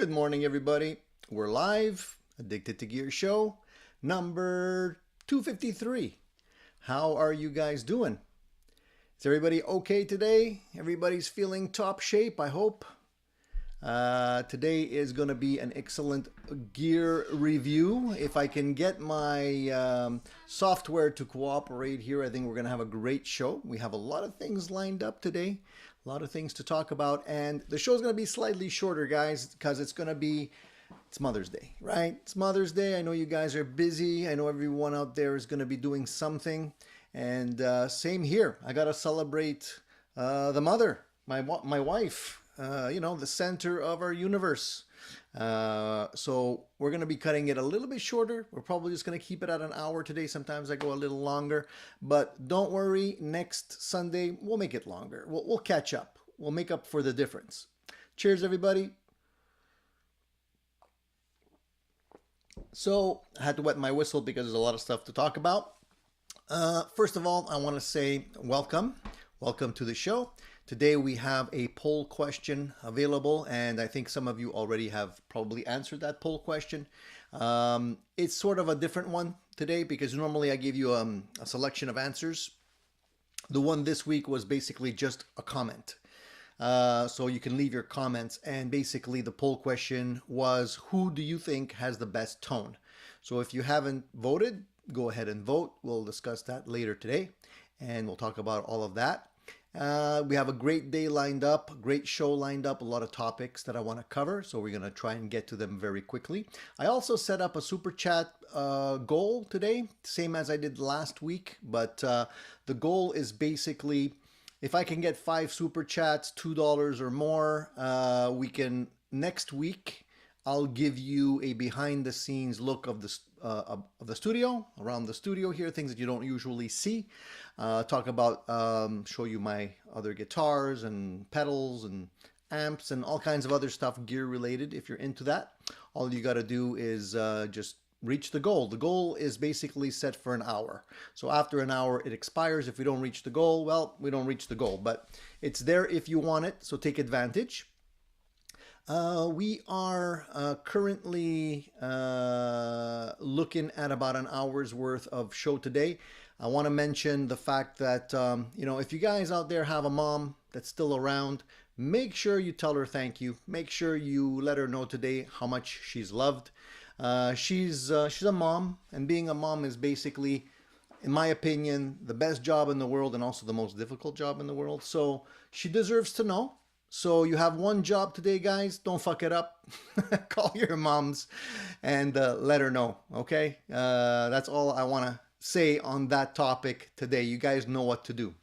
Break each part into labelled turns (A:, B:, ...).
A: Good morning, everybody. We're live, Addicted to Gear show, number 253. How are you guys doing? Is everybody okay today? Everybody's feeling top shape, I hope. Today is going to be an excellent gear review. If I can get my software to cooperate here, I think we're going to have a great show. We have a lot of things lined up today, a lot of things to talk about, and the show's going to be slightly shorter, guys, because it's Mother's Day, right? It's Mother's Day. I know you guys are busy. I know everyone out there is going to be doing something, and same here. I got to celebrate the mother, my wife. The center of our universe. So we're going to be cutting it a little bit shorter. We're probably just going to keep it at an hour today. Sometimes I go a little longer, but don't worry. Next Sunday, we'll make it longer. We'll catch up. We'll make up for the difference. Cheers, everybody. So I had to wet my whistle because there's a lot of stuff to talk about. First of all, I want to say welcome. Welcome to the show. Today we have a poll question available, and I think some of you already have probably answered that poll question. It's sort of a different one today because normally I give you a selection of answers. The one this week was basically just a comment. So you can leave your comments, and basically the poll question was, who do you think has the best tone? So if you haven't voted, go ahead and vote. We'll discuss that later today, and we'll talk about all of that. We have a great day lined up, great show lined up, a lot of topics that I want to cover, so we're going to try and get to them very quickly. I also set up a super chat goal today, same as I did last week, but the goal is basically, if I can get 5 super chats, $2 or more, next week, I'll give you a behind the scenes look of the studio, around the studio here, things that you don't usually see. Talk about, show you my other guitars and pedals and amps and all kinds of other stuff gear related. If you're into that, all you got to do is just reach the goal. The goal is basically set for an hour. So after an hour, it expires. If we don't reach the goal, well, we don't reach the goal, but it's there if you want it. So take advantage. We are currently looking at about an hour's worth of show today. I want to mention the fact that, if you guys out there have a mom that's still around, make sure you tell her thank you. Make sure you let her know today how much she's loved. She's a mom, and being a mom is basically, in my opinion, the best job in the world and also the most difficult job in the world. So she deserves to know. So you have one job today, guys. Don't fuck it up. Call your moms and let her know, okay? That's all I want to say on that topic today. You guys know what to do.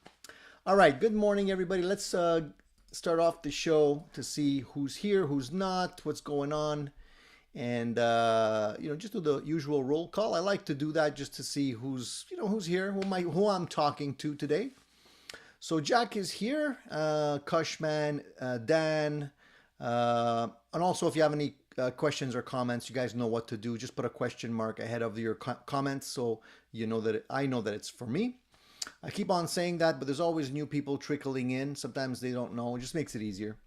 A: All right, good morning, everybody. Let's start off the show to see who's here, who's not, what's going on. And, just do the usual roll call. I like to do that just to see who's here, who I'm talking to today. So Jack is here, Cushman, Dan, and also if you have any questions or comments, you guys know what to do. Just put a question mark ahead of your comments so you know that I know that it's for me. I keep on saying that, but there's always new people trickling in. Sometimes they don't know. It just makes it easier.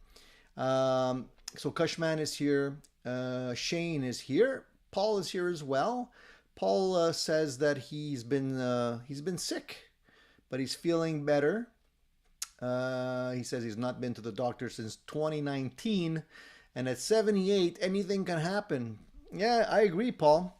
A: So Cushman is here. Shane is here. Paul is here as well. Paul says that he's been sick, but he's feeling better. He says he's not been to the doctor since 2019, and at 78, anything can happen. Yeah, I agree, Paul.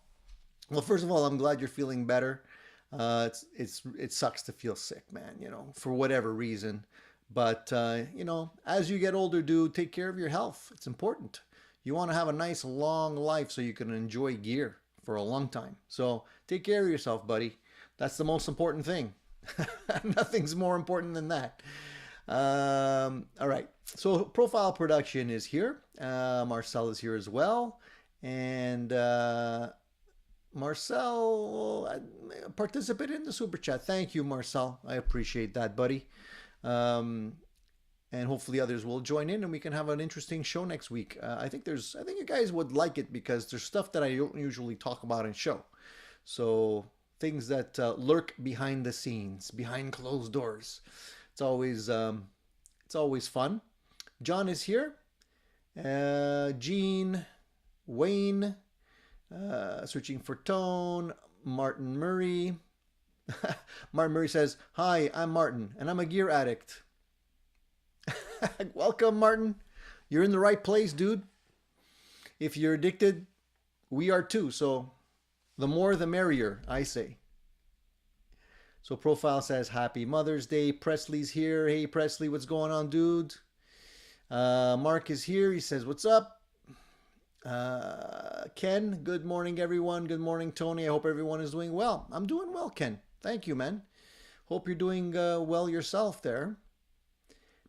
A: Well, first of all, I'm glad you're feeling better. It sucks to feel sick, man, for whatever reason. But, as you get older, dude, take care of your health. It's important. You want to have a nice, long life so you can enjoy gear for a long time. So take care of yourself, buddy. That's the most important thing. Nothing's more important than that. All right. So Profile Production is here. Marcel is here as well. And Marcel participated in the super chat. Thank you, Marcel. I appreciate that, buddy. And hopefully others will join in and we can have an interesting show next week. I think you guys would like it because there's stuff that I don't usually talk about in show. So things that lurk behind the scenes, behind closed doors. It's always fun. John is here. Gene, Wayne, searching for tone, Martin Murray. Martin Murray says, "Hi, I'm Martin, and I'm a gear addict." Welcome, Martin. You're in the right place, dude. If you're addicted, we are too. So the more the merrier, I say. So profile says, "Happy Mother's Day." Presley's here. Hey, Presley, what's going on, dude? Mark is here. He says, "What's up?" Ken, good morning, everyone. Good morning, Tony. I hope everyone is doing well. I'm doing well, Ken. Thank you, man. Hope you're doing well yourself there.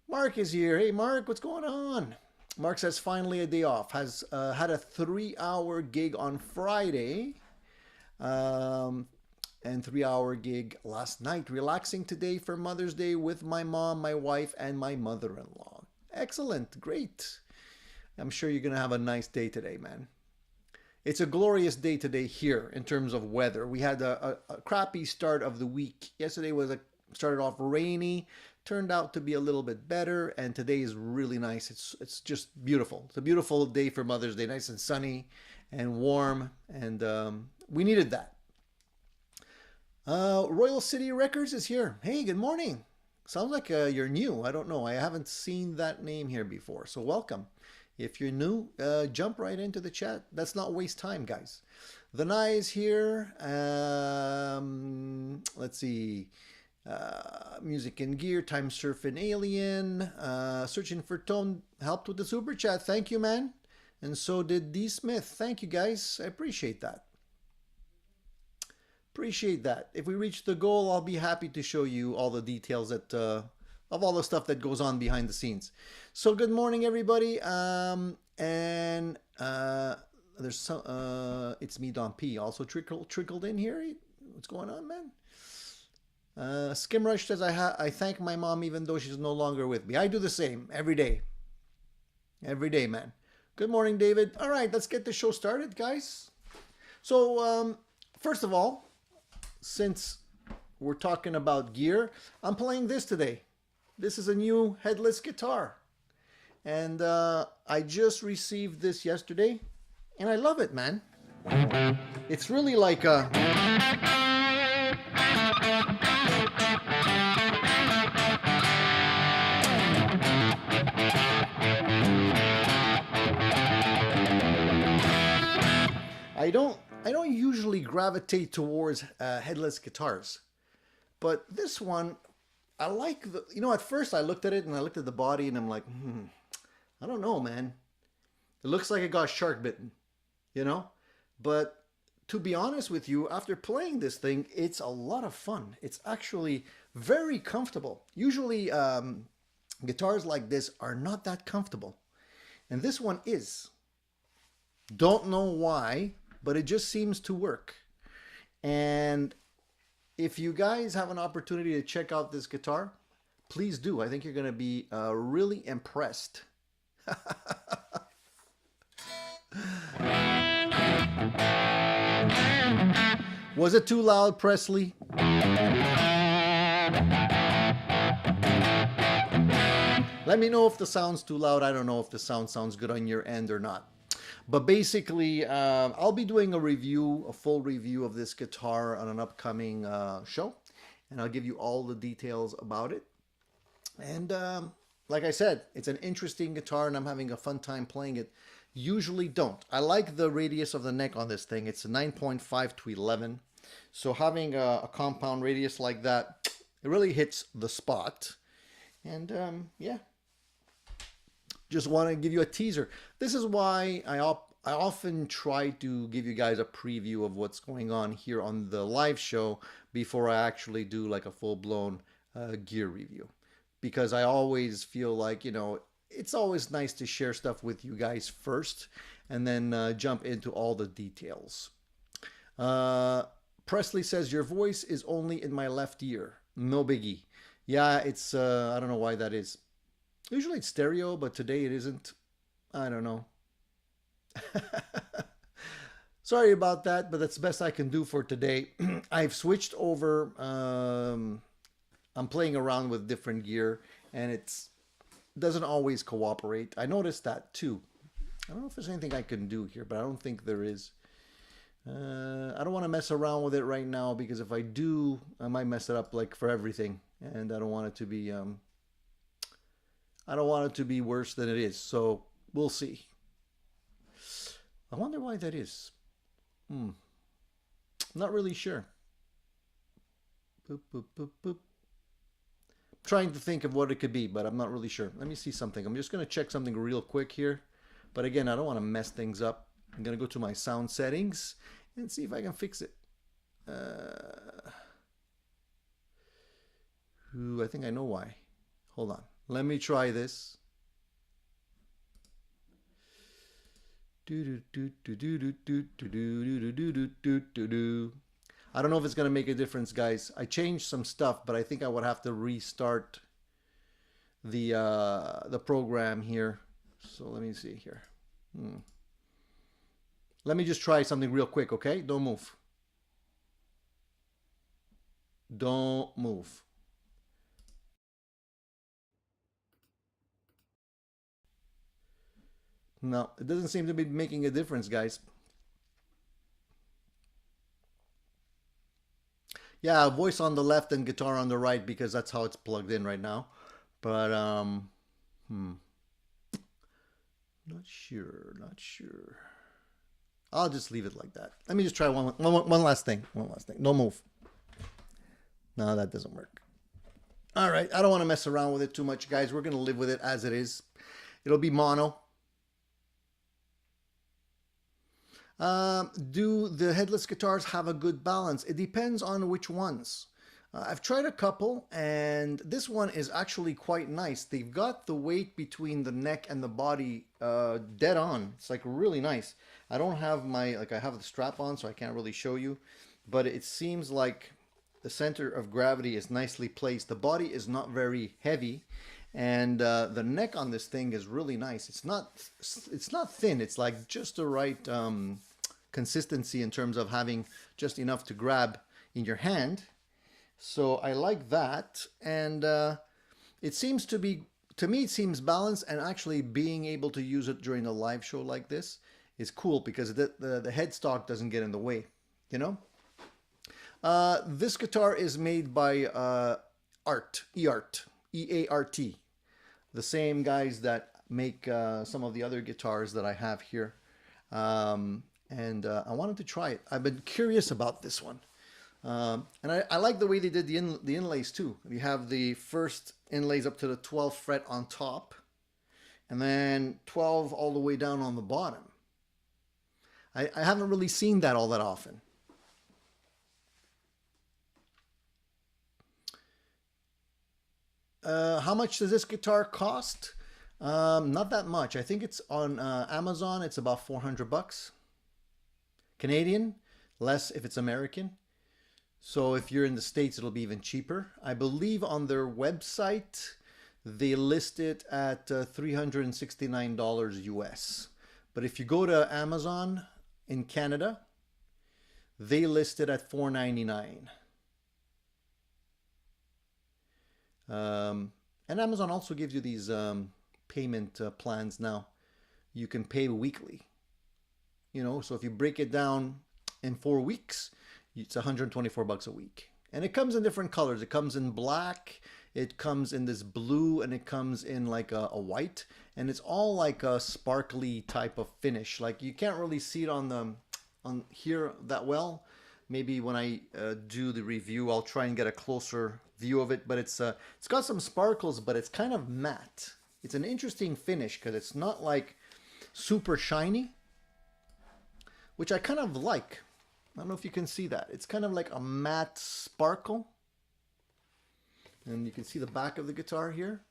A: Mark is here. Hey, Mark, what's going on? Mark says, finally a day off. Has had a 3-hour gig on Friday. And 3-hour gig last night. Relaxing today for Mother's Day with my mom, my wife, and my mother-in-law. Excellent. Great. I'm sure you're going to have a nice day today, man. It's a glorious day today here in terms of weather. We had a crappy start of the week. Yesterday started off rainy, turned out to be a little bit better, and today is really nice. It's just beautiful. It's a beautiful day for Mother's Day, nice and sunny and warm, and we needed that. Royal City Records is here. Hey, good morning. Sounds like you're new. I don't know. I haven't seen that name here before, so welcome. If you're new, jump right into the chat. Let's not waste time, guys. The Nye is here. Let's see. Music and Gear, Time Surfing Alien, Searching for Tone helped with the super chat. Thank you, man. And so did D Smith. Thank you, guys. I appreciate that. Appreciate that. If we reach the goal, I'll be happy to show you all the details that of all the stuff that goes on behind the scenes. So good morning, everybody. There's some. It's me, Don P. Also trickled in here. What's going on, man? Skimrush says, I thank my mom even though she's no longer with me. I do the same every day. Every day, man. Good morning, David. All right, let's get the show started, guys. So, first of all, since we're talking about gear, I'm playing this today. This is a new headless guitar. And I just received this yesterday, and I love it, man. It's really like a... I don't usually gravitate towards headless guitars, but this one, I like the, at first I looked at it and I looked at the body and I'm like, I don't know, man. It looks like it got shark bitten, but to be honest with you, after playing this thing, it's a lot of fun. It's actually very comfortable. Usually guitars like this are not that comfortable, and this one is. Don't know why, but it just seems to work. And if you guys have an opportunity to check out this guitar, please do. I think you're going to be really impressed. Was it too loud, Presley? Let me know if the sound's too loud. I don't know if the sound sounds good on your end or not. But basically, I'll be doing a full review of this guitar on an upcoming show. And I'll give you all the details about it. And like I said, it's an interesting guitar and I'm having a fun time playing it. Usually don't. I like the radius of the neck on this thing. It's a 9.5 to 11. So having a compound radius like that, it really hits the spot. And yeah. Just want to give you a teaser. This is why I often try to give you guys a preview of what's going on here on the live show before I actually do like a full-blown gear review. Because I always feel like, it's always nice to share stuff with you guys first and then jump into all the details. Presley says, your voice is only in my left ear. No biggie. Yeah, it's, I don't know why that is. Usually it's stereo, but today it isn't. I don't know. Sorry about that, but that's the best I can do for today. I've switched over. I'm playing around with different gear, and it doesn't always cooperate. I noticed that too. I don't know if there's anything I can do here, but I don't think there is. I don't want to mess around with it right now because if I do, I might mess it up like for everything, and I don't want it to be I don't want it to be worse than it is. So we'll see. I wonder why that is. Not really sure. Boop, boop, boop, boop. Trying to think of what it could be, but I'm not really sure. Let me see something. I'm just going to check something real quick here. But again, I don't want to mess things up. I'm going to go to my sound settings and see if I can fix it. I think I know why. Hold on. Let me try this. I don't know if it's going to make a difference, guys. I changed some stuff, but I think I would have to restart the program here. So let me see here. Let me just try something real quick, okay? Don't move. Don't move. No, it doesn't seem to be making a difference, guys. Yeah, voice on the left and guitar on the right because that's how it's plugged in right now. But not sure, not sure. I'll just leave it like that. Let me just try one last thing. One last thing. Don't move. No, that doesn't work. All right, I don't want to mess around with it too much, guys. We're going to live with it as it is. It'll be mono. Do the headless guitars have a good balance? It depends on which ones. I've tried a couple, and this one is actually quite nice. They've got the weight between the neck and the body dead on. It's like really nice. I don't have my, I have the strap on, so I can't really show you, but it seems like the center of gravity is nicely placed. The body is not very heavy, and the neck on this thing is really nice. It's not thin. It's like just the right consistency in terms of having just enough to grab in your hand. So I like that, and it seems to be, to me, it seems balanced, and actually being able to use it during a live show like this is cool because the headstock doesn't get in the way, you know? This guitar is made by Eart, E-A-R-T, the same guys that make some of the other guitars that I have here. And I wanted to try it. I've been curious about this one. And I like the way they did the inlays too. You have the first inlays up to the 12th fret on top, and then 12 all the way down on the bottom. I haven't really seen that all that often. How much does this guitar cost? Not that much. I think it's on Amazon. It's about 400 bucks. Canadian, less if it's American. So if you're in the States, it'll be even cheaper. I believe on their website, they list it at $369 US. But if you go to Amazon in Canada, they list it at $499. And Amazon also gives you these payment plans now. You can pay weekly. You know, so if you break it down in 4 weeks, it's 124 bucks a week. And it comes in different colors. It comes in black, it comes in this blue, and it comes in like a white. And it's all like a sparkly type of finish. Like you can't really see it on here that well. Maybe when I do the review, I'll try and get a closer view of it. But it's got some sparkles, but it's kind of matte. It's an interesting finish because it's not like super shiny, which I kind of like. I don't know if you can see that. It's kind of like a matte sparkle. And you can see the back of the guitar here.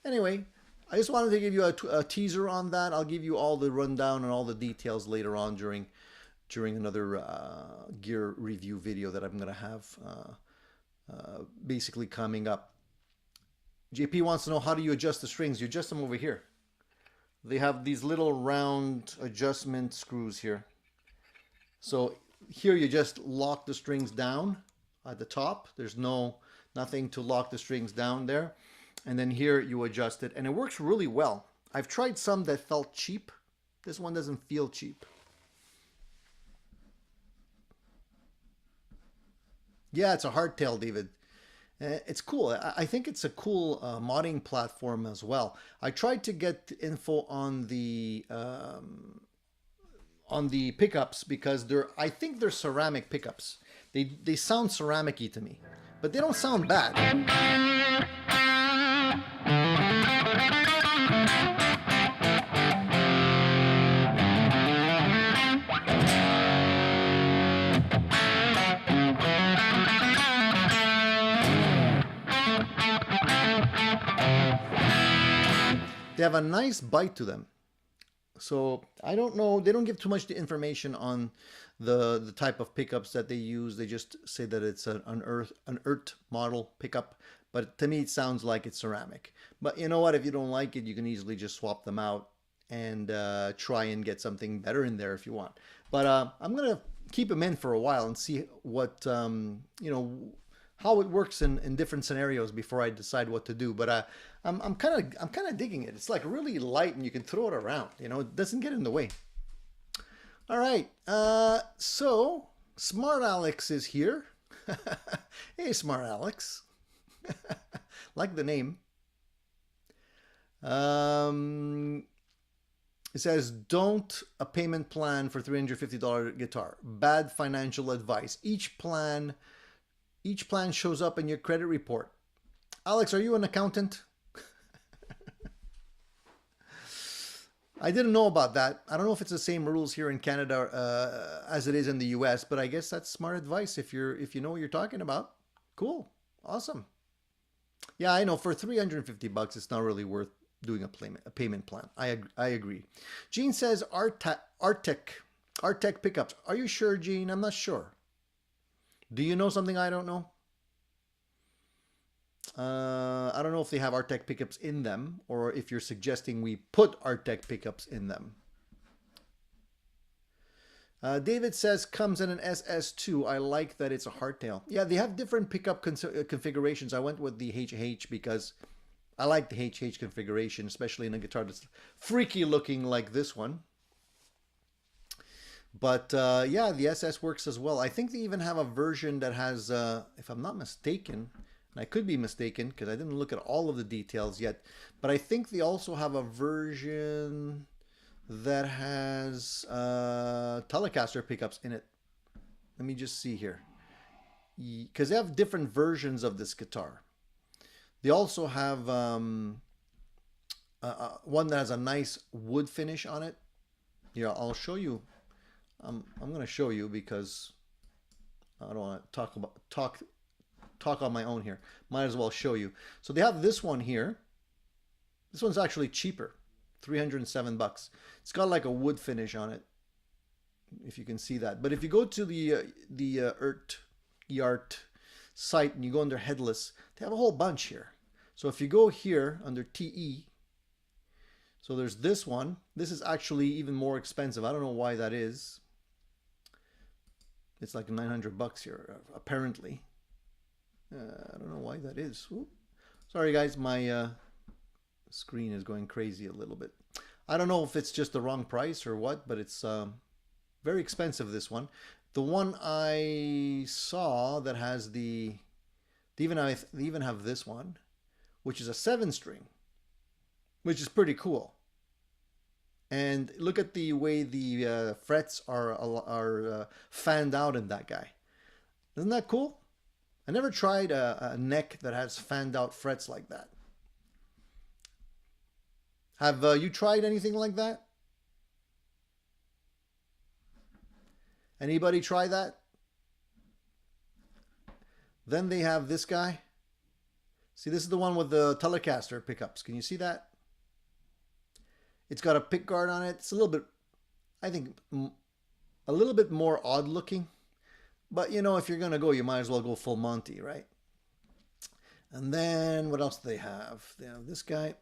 A: Anyway, I just wanted to give you a teaser on that. I'll give you all the rundown and all the details later on during another gear review video that I'm going to have basically coming up. JP wants to know, how do you adjust the strings? You adjust them over here. They have these little round adjustment screws here. So here you just lock the strings down at the top. There's nothing to lock the strings down there. And then here you adjust it, and it works really well. I've tried some that felt cheap. This one doesn't feel cheap. Yeah, it's a hardtail, David. It's cool. I think it's a cool modding platform as well. I tried to get info on the pickups because I think they're ceramic pickups. They sound ceramic-y to me, but they don't sound bad. They have a nice bite to them. So I don't know. They don't give too much information on the type of pickups that they use. They just say that it's an Eart model pickup. But to me, it sounds like it's ceramic. But you know what? If you don't like it, you can easily just swap them out and try and get something better in there if you want. But I'm gonna keep them in for a while and see what you know, how it works in different scenarios before I decide what to do. But I'm kind of digging it. It's like really light and you can throw it around. You know, it doesn't get in the way. All right. So Smart Alex is here. Hey, Smart Alex. Like the name. It says, don't a payment plan for $350 guitar. Bad financial advice. Each plan shows up in your credit report. Alex, are you an accountant? I didn't know about that. I don't know if it's the same rules here in Canada as it is in the US, but I guess that's smart advice if you know what you're talking about. Cool. Awesome. Yeah, I know for $350 it's not really worth doing a payment plan. I agree. Gene says Artec pickups. Are you sure, Gene? I'm not sure. Do you know something I don't know? I don't know if they have Artec pickups in them or if you're suggesting we put Artec pickups in them. David says comes in an SS2. I like that it's a hardtail. Yeah, they have different pickup configurations. I went with the HH because I like the HH configuration, especially in a guitar that's freaky looking like this one. But yeah, the SS works as well. I think they even have a version that has, if I'm not mistaken, and I could be mistaken because I didn't look at all of the details yet, but I think they also have a version that has Telecaster pickups in it. Let me just see here. Because they have different versions of this guitar. They also have one that has a nice wood finish on it. Yeah, I'll show you. I'm going to show you because I don't want to talk on my own here. Might as well show you. So they have this one here. This one's actually cheaper, $307. It's got like a wood finish on it, if you can see that. But if you go to the Eart site and you go under headless, they have a whole bunch here. So if you go here under TE, so there's this one. This is actually even more expensive. I don't know why that is. It's like $900 here, apparently. I don't know why that is. Ooh. Sorry guys, my screen is going crazy a little bit. I don't know if it's just the wrong price or what, but it's very expensive, this one. The one I saw that has they even have this one, which is a 7-string, which is pretty cool. And look at the way the frets are fanned out in that guy. Isn't that cool? I never tried a neck that has fanned out frets like that. Have you tried anything like that? Anybody try that? Then they have this guy. See, this is the one with the Telecaster pickups. Can you see that? It's got a pick guard on it. It's a little bit, I think, a little bit more odd looking. But, you know, if you're going to go, you might as well go full Monty, right? And then what else do they have? They have this guy.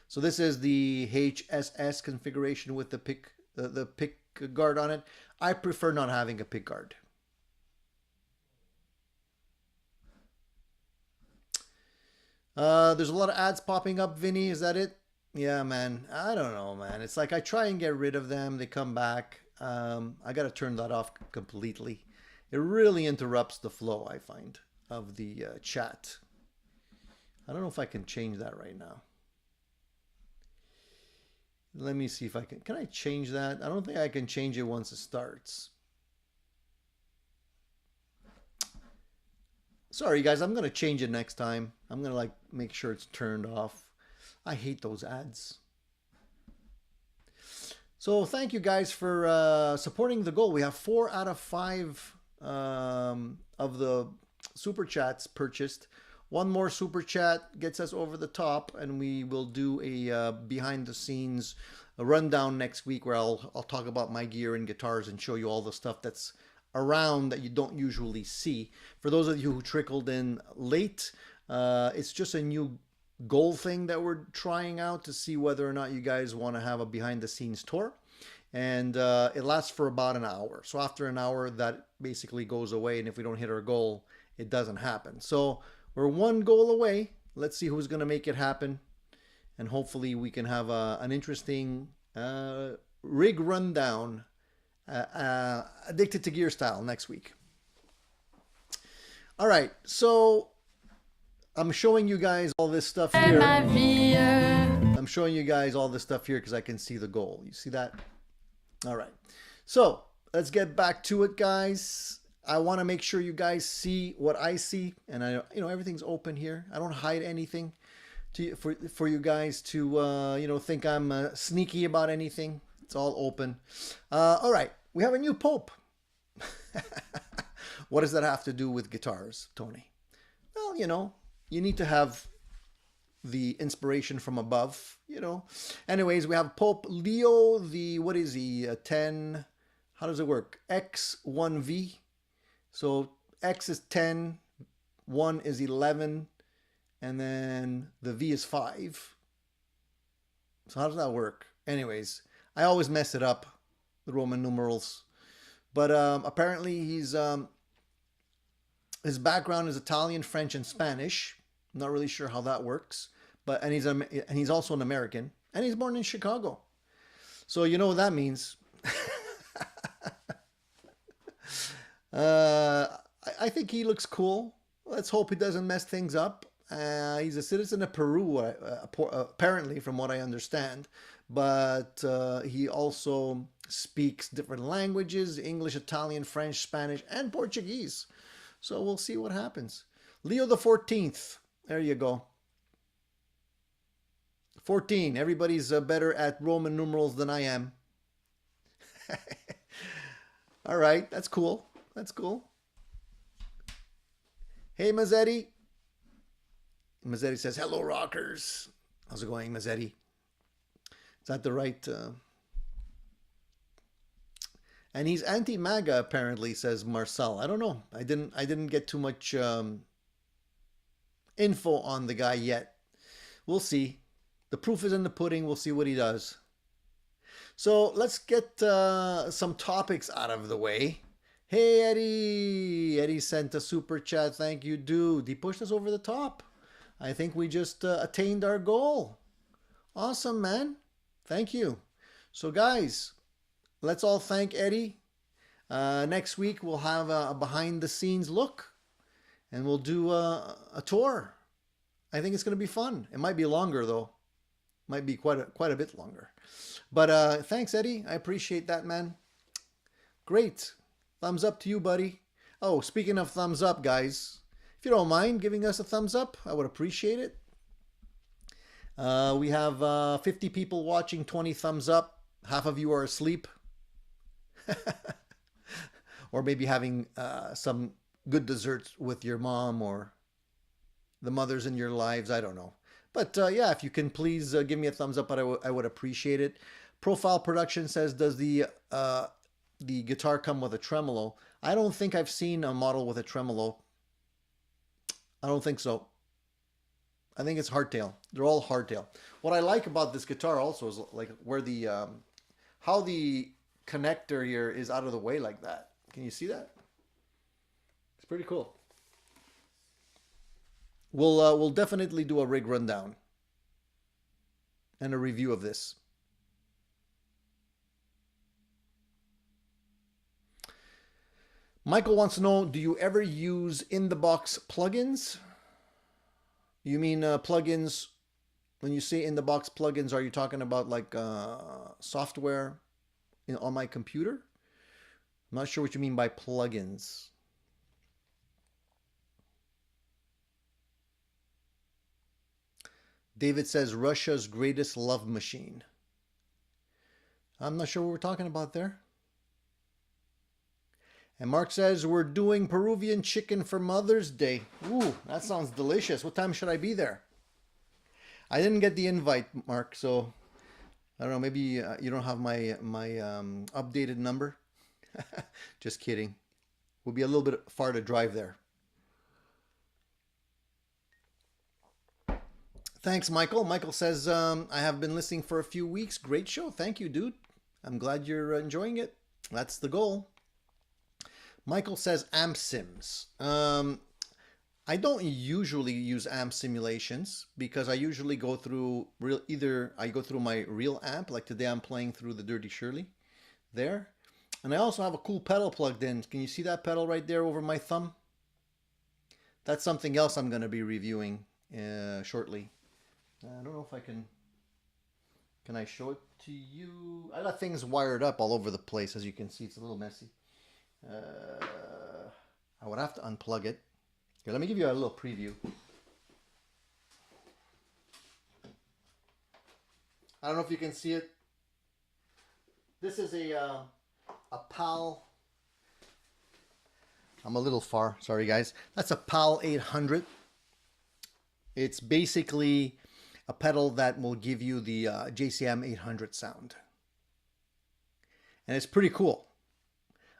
A: So this is the HSS configuration with the pick guard on it. I prefer not having a pick guard. There's a lot of ads popping up, Vinny. Is that it? Yeah, man. I don't know, man. It's like I try and get rid of them. They come back. I got to turn that off completely. It really interrupts the flow, I find, of the chat. I don't know if I can change that right now. Let me see if I can. Can I change that? I don't think I can change it once it starts. Sorry, guys. I'm going to change it next time. I'm going to like make sure it's turned off. I hate those ads. So thank you guys for supporting the goal. We have 4 out of 5 of the super chats purchased. One more super chat gets us over the top, and we will do a behind the scenes rundown next week where I'll talk about my gear and guitars and show you all the stuff that's around that you don't usually see. For those of you who trickled in late, it's just a new goal thing that we're trying out to see whether or not you guys want to have a behind the scenes tour. And it lasts for about an hour. So after an hour, that basically goes away. And if we don't hit our goal, it doesn't happen. So we're one goal away. Let's see who's going to make it happen. And hopefully we can have an interesting rig rundown, Addicted to Gear style, next week. All right. So I'm showing you guys all this stuff here. I'm showing you guys all this stuff here because I can see the goal. You see that? All right. So let's get back to it, guys. I want to make sure you guys see what I see, and everything's open here. I don't hide anything for you guys to think I'm sneaky about anything. It's all open. All right. We have a new Pope. What does that have to do with guitars, Tony? Well, you need to have the inspiration from above, Anyways, we have Pope Leo, what is he, 10, how does it work? X1V. So X is 10, 1 is 11, and then the V is 5. So how does that work? Anyways, I always mess it up, the Roman numerals. But apparently his background is Italian, French, and Spanish. I'm not really sure how that works, and he's also an American, and he's born in Chicago. So you know what that means. I think he looks cool. Let's hope he doesn't mess things up. He's a citizen of Peru, apparently, from what I understand. But he also speaks different languages: English, Italian, French, Spanish, and Portuguese. So we'll see what happens. Leo the 14th. There you go. 14. Everybody's better at Roman numerals than I am. All right. That's cool. That's cool. Hey, Mazzetti. Mazzetti says, hello, rockers. How's it going, Mazzetti? Is that the right... And he's anti-MAGA, apparently, says Marcel. I don't know. I didn't get too much info on the guy yet. We'll see. The proof is in the pudding. We'll see what he does. So let's get some topics out of the way. Hey, Eddie. Eddie sent a super chat. Thank you, dude. He pushed us over the top. I think we just attained our goal. Awesome, man. Thank you. So, guys, let's all thank Eddie. Next week, we'll have a behind-the-scenes look, and we'll do a tour. I think it's going to be fun. It might be longer, though. Might be quite a bit longer. But thanks, Eddie. I appreciate that, man. Great. Thumbs up to you, buddy. Oh, speaking of thumbs up, guys, if you don't mind giving us a thumbs up, I would appreciate it. We have 50 people watching, 20 thumbs up. Half of you are asleep. Or maybe having some good desserts with your mom or the mothers in your lives. I don't know. But yeah, if you can please give me a thumbs up, I would appreciate it. Profile Production says, does the guitar come with a tremolo? I don't think I've seen a model with a tremolo. I don't think so. I think it's hardtail. They're all hardtail. What I like about this guitar also is like where the how the connector here is out of the way like that. Can you see that? It's pretty cool. We'll definitely do a rig rundown. and a review of this. Michael wants to know, do you ever use in-the-box plugins? You mean plugins, when you say in-the-box plugins, are you talking about like software on my computer? I'm not sure what you mean by plugins. David says Russia's greatest love machine. I'm not sure what we're talking about there. And Mark says we're doing Peruvian chicken for Mother's Day. Ooh, that sounds delicious. What time should I be there? I didn't get the invite, Mark, so I don't know. Maybe you don't have my updated number. Just kidding. Would be a little bit far to drive there. Thanks, Michael. Michael says, I have been listening for a few weeks. Great show. Thank you, dude. I'm glad you're enjoying it. That's the goal. Michael says amp sims. I don't usually use amp simulations because I usually go through I go through my real amp. Like today I'm playing through the Dirty Shirley there. And I also have a cool pedal plugged in. Can you see that pedal right there over my thumb? That's something else I'm going to be reviewing shortly. I don't know if I can I show it to you? I got things wired up all over the place. As you can see, it's a little messy. I would have to unplug it. Here, let me give you a little preview. I don't know if you can see it. This is a PAL. I'm a little far, sorry guys. That's a PAL 800. It's basically a pedal that will give you the JCM 800 sound. And it's pretty cool.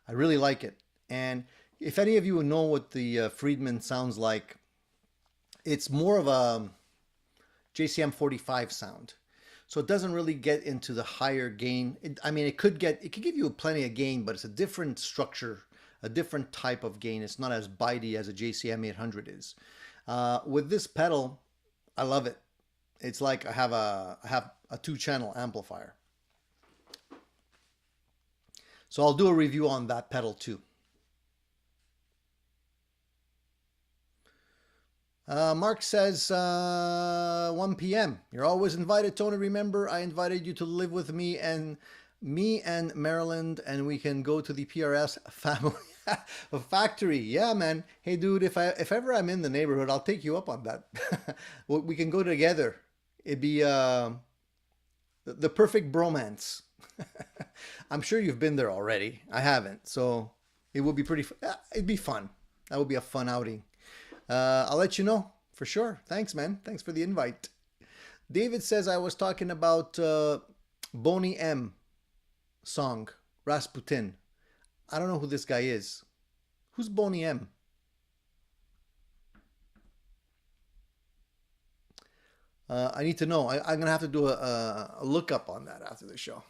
A: I really like it. And if any of you know what the Friedman sounds like, it's more of a JCM 45 sound. So it doesn't really get into the higher gain. I mean, it could give you plenty of gain, but it's a different structure, a different type of gain. It's not as bitey as a JCM 800 is. With this pedal, I love it. It's like I have a 2-channel amplifier. So I'll do a review on that pedal too. Mark says 1 p.m. You're always invited, Tony. Remember, I invited you to live with me and Maryland, and we can go to the PRS family factory. Yeah, man. Hey, dude, if ever I'm in the neighborhood, I'll take you up on that. We can go together. It'd be the perfect bromance. I'm sure you've been there already. I haven't, so it would be it'd be fun. That would be a fun outing. I'll let you know for sure. Thanks, man. Thanks for the invite. David says I was talking about Boney M song, Rasputin. I don't know who this guy is. Who's Boney M? I need to know. I'm going to have to do a lookup on that after the show.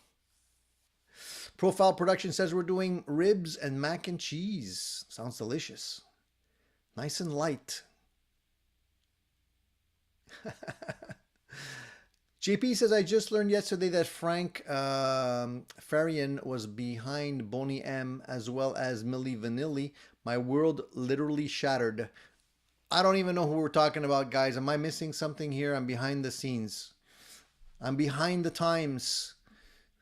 A: Profile Production says we're doing ribs and mac and cheese. Sounds delicious. Nice and light. JP says, I just learned yesterday that Frank Farian was behind Boney M as well as Milli Vanilli. My world literally shattered. I don't even know who we're talking about, guys. Am I missing something here? I'm behind the scenes. I'm behind the times.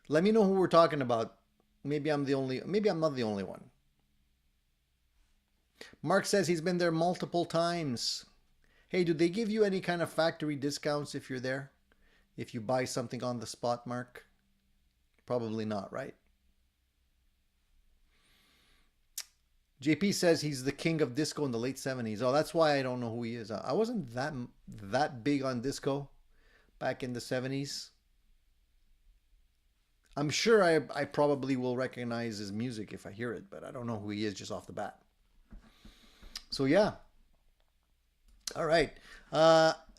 A: Let me know who we're talking about. Maybe I'm not the only one. Mark says he's been there multiple times. Hey, do they give you any kind of factory discounts if you're there? If you buy something on the spot, Mark? Probably not, right? JP says he's the king of disco in the late 70s. Oh, that's why I don't know who he is. I wasn't that big on disco back in the 70s. I'm sure I probably will recognize his music if I hear it, but I don't know who he is just off the bat. So yeah. All right.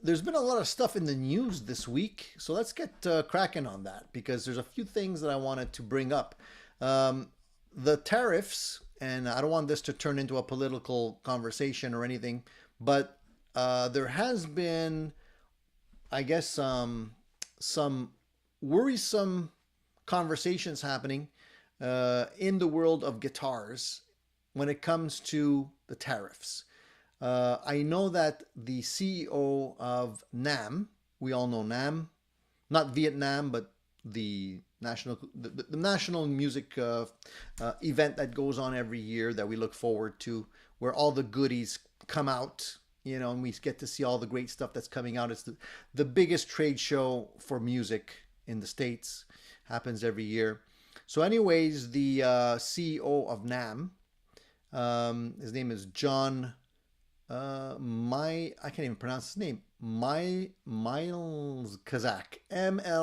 A: There's been a lot of stuff in the news this week, so let's get cracking on that because there's a few things that I wanted to bring up. The tariffs, and I don't want this to turn into a political conversation or anything, but there has been, I guess, some worrisome conversations happening in the world of guitars when it comes to the tariffs. I know that the CEO of NAM, we all know NAM, not Vietnam, but the national music event that goes on every year that we look forward to, where all the goodies come out, and we get to see all the great stuff that's coming out. It's the biggest trade show for music in the States, happens every year. So anyways, the CEO of NAM, his name is John, I can't even pronounce his name. Miles Kazak, Mlynczak.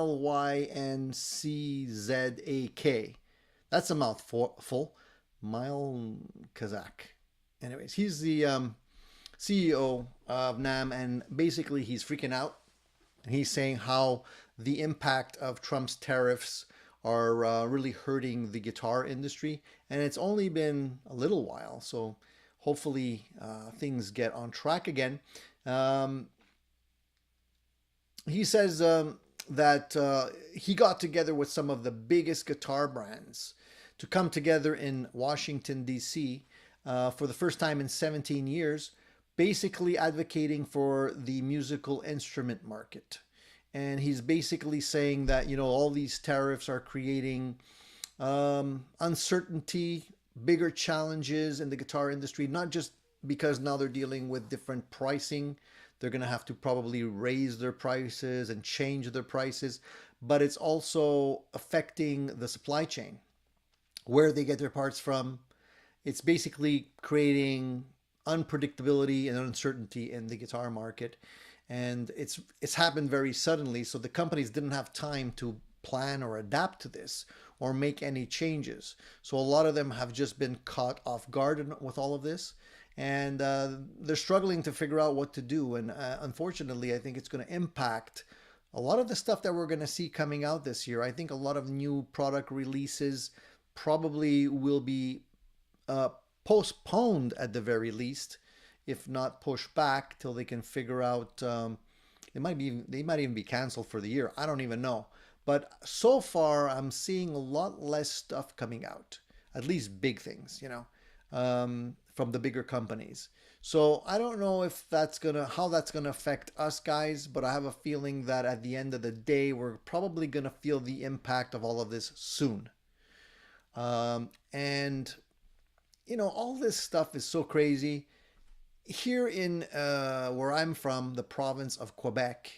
A: That's a mouthful. Mile Kazak. Anyways, he's the CEO of NAM, and basically he's freaking out. He's saying how the impact of Trump's tariffs are really hurting the guitar industry, and it's only been a little while, so hopefully things get on track again. He says that he got together with some of the biggest guitar brands to come together in Washington, D.C. For the first time in 17 years, basically advocating for the musical instrument market. And he's basically saying that, all these tariffs are creating uncertainty, bigger challenges in the guitar industry, not just because now they're dealing with different pricing. They're going to have to probably raise their prices and change their prices, but it's also affecting the supply chain, where they get their parts from. It's basically creating unpredictability and uncertainty in the guitar market. And it's happened very suddenly, so the companies didn't have time to plan or adapt to this or make any changes. So a lot of them have just been caught off guard with all of this, and they're struggling to figure out what to do. And unfortunately, I think it's going to impact a lot of the stuff that we're going to see coming out this year. I think a lot of new product releases probably will be postponed at the very least, if not pushed back till they can figure out. They might even be canceled for the year. I don't even know. But so far, I'm seeing a lot less stuff coming out, at least big things, from the bigger companies. So I don't know if how that's gonna affect us guys, but I have a feeling that at the end of the day, we're probably gonna feel the impact of all of this soon. And all this stuff is so crazy. Here in where I'm from, the province of Quebec,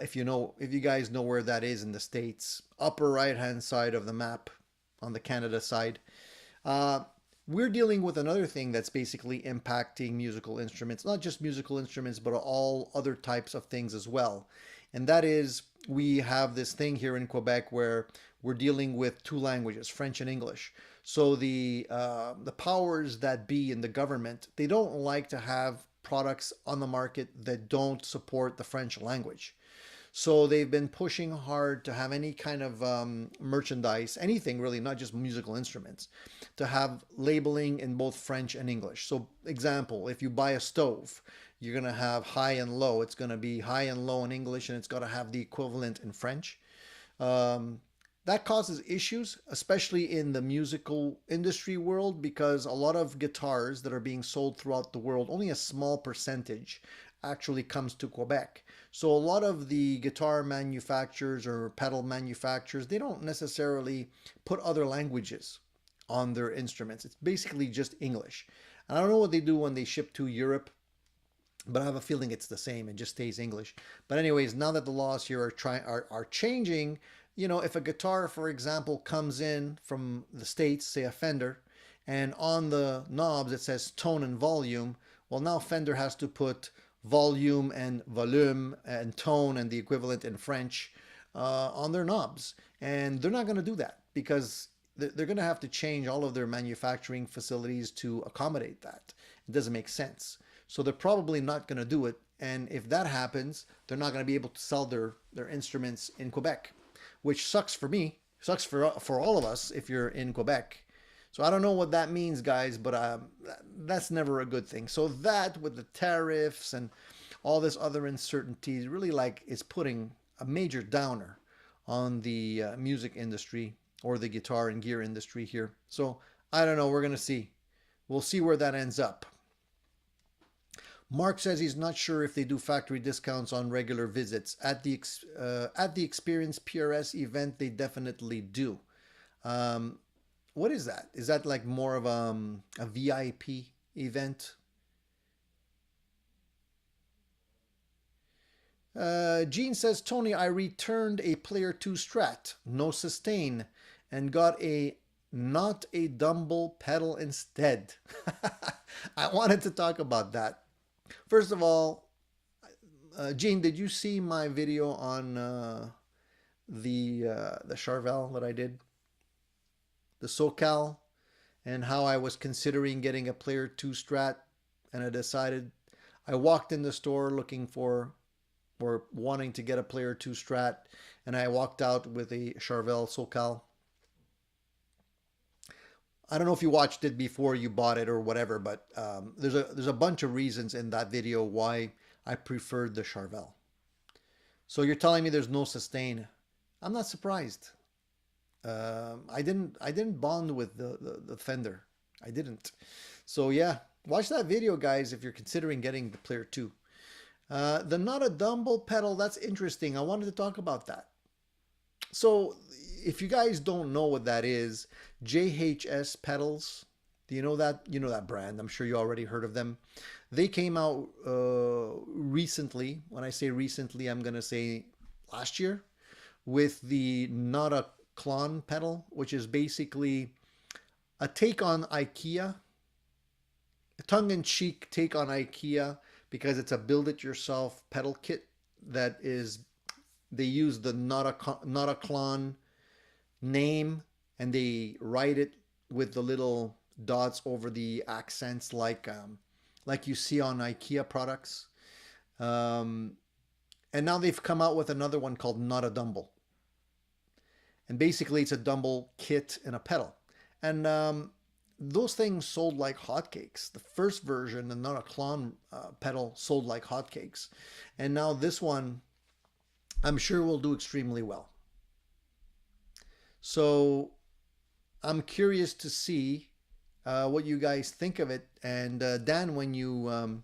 A: if you guys know where that is in the States, upper right hand side of the map on the Canada side, we're dealing with another thing that's basically impacting musical instruments, not just musical instruments, but all other types of things as well. And that is, we have this thing here in Quebec where we're dealing with two languages, French and English. So the powers that be in the government, they don't like to have products on the market that don't support the French language. So they've been pushing hard to have any kind of merchandise, anything really, not just musical instruments, to have labeling in both French and English. So example, if you buy a stove, you're going to have high and low. It's going to be high and low in English, and it's got to have the equivalent in French. That causes issues, especially in the musical industry world, because a lot of guitars that are being sold throughout the world, only a small percentage actually comes to Quebec. So a lot of the guitar manufacturers or pedal manufacturers, they don't necessarily put other languages on their instruments. It's basically just English. And I don't know what they do when they ship to Europe, but I have a feeling it's the same. It just stays English. But anyways, now that the laws here are changing, if a guitar, for example, comes in from the States, say a Fender, and on the knobs it says tone and volume, well, now Fender has to put volume and volume and tone and the equivalent in French on their knobs. And they're not going to do that because they're going to have to change all of their manufacturing facilities to accommodate that. It doesn't make sense. So they're probably not going to do it. And if that happens, they're not going to be able to sell their instruments in Quebec, which sucks for me, sucks for all of us if you're in Quebec. So I don't know what that means, guys, but that's never a good thing. So that with the tariffs and all this other uncertainty really is putting a major downer on the music industry or the guitar and gear industry here. So I don't know. We're going to see. We'll see where that ends up. Mark says he's not sure if they do factory discounts on regular visits. At the Experience PRS event, they definitely do. What is that? Is that like more of a VIP event? Gene says, Tony, I returned a Player 2 Strat, no sustain, and got a not a Dumble pedal instead. I wanted to talk about that. First of all, Gene, did you see my video on the Charvel that I did? The SoCal, and how I was considering getting a Player 2 Strat, and I decided, I walked in the store looking for or wanting to get a Player 2 Strat, and I walked out with a Charvel SoCal. I don't know if you watched it before you bought it or whatever, but there's a bunch of reasons in that video why I preferred the Charvel. So you're telling me there's no sustain? I'm not surprised. I didn't bond with the Fender. I didn't. So yeah, watch that video, guys, if you're considering getting the Player 2. The Not a Dumble pedal, that's interesting. I wanted to talk about that. So if you guys don't know what that is, JHS pedals, do you know that? You know that brand. I'm sure you already heard of them. They came out recently. When I say recently, I'm going to say last year, with the Not a Clon pedal, which is basically a take on IKEA, a tongue-in-cheek take on IKEA, because it's a build-it-yourself pedal kit that is, they use the Not a Clon name, and they write it with the little dots over the accents like you see on IKEA products. And now they've come out with another one called Not a Dumble. And basically it's a Dumble kit and a pedal. And those things sold like hotcakes. The first version, the Not a Clon pedal, sold like hotcakes. And now this one, I'm sure will do extremely well. So I'm curious to see what you guys think of it. And Dan, when you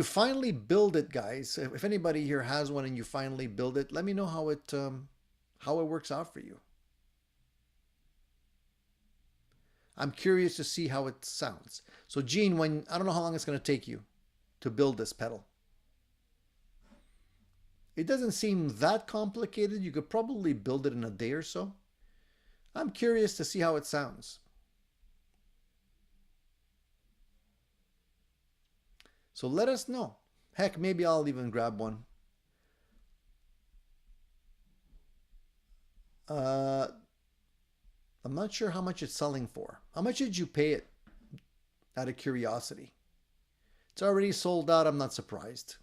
A: finally build it, guys, if anybody here has one and you finally build it, let me know how it works out for you. I'm curious to see how it sounds. So Gene, I don't know how long it's going to take you to build this pedal. It doesn't seem that complicated. You could probably build it in a day or so. I'm curious to see how it sounds. So let us know. Heck, maybe I'll even grab one. I'm not sure how much it's selling for. How much did you pay it? Out of curiosity. It's already sold out. I'm not surprised.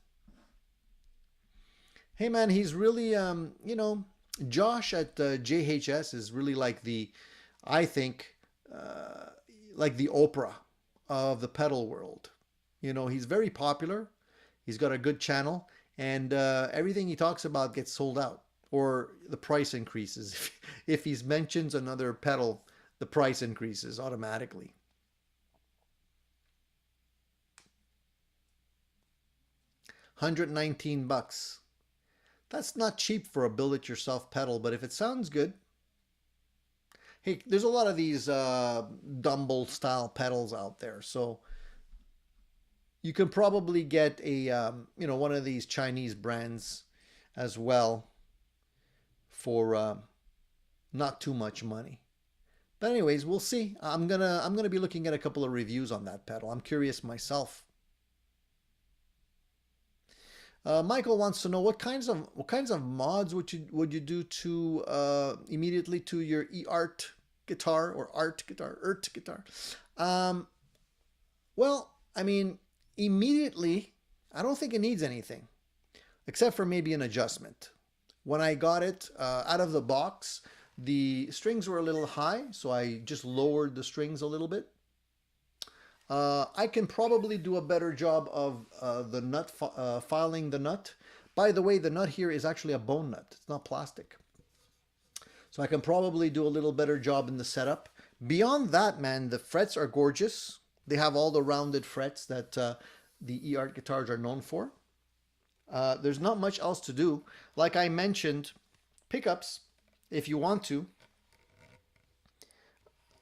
A: Hey man, he's really, you know, Josh at JHS is really like I think, like the Oprah of the pedal world. You know, he's very popular. He's got a good channel, and everything he talks about gets sold out, or the price increases. If he mentions another pedal, the price increases automatically. $119. That's not cheap for a build-it-yourself pedal, but if it sounds good. Hey, there's a lot of these Dumble style pedals out there, so you can probably get a you know, one of these Chinese brands as well for not too much money. But anyways, we'll see. I'm gonna be looking at a couple of reviews on that pedal. I'm curious myself. Michael wants to know what kinds of mods would you do to immediately to your Eart guitar or Eart guitar. Well, I mean, immediately, I don't think it needs anything except for maybe an adjustment. When I got it out of the box, the strings were a little high, so I just lowered the strings a little bit. I can probably do a better job of the nut filing the nut, By the way, the nut here is actually a bone nut. It's not plastic. So I can probably do a little better job in the setup. Beyond that, man, the frets are gorgeous. They have all the rounded frets that the Eart guitars are known for. There's not much else to do. Like I mentioned, pickups, if you want to.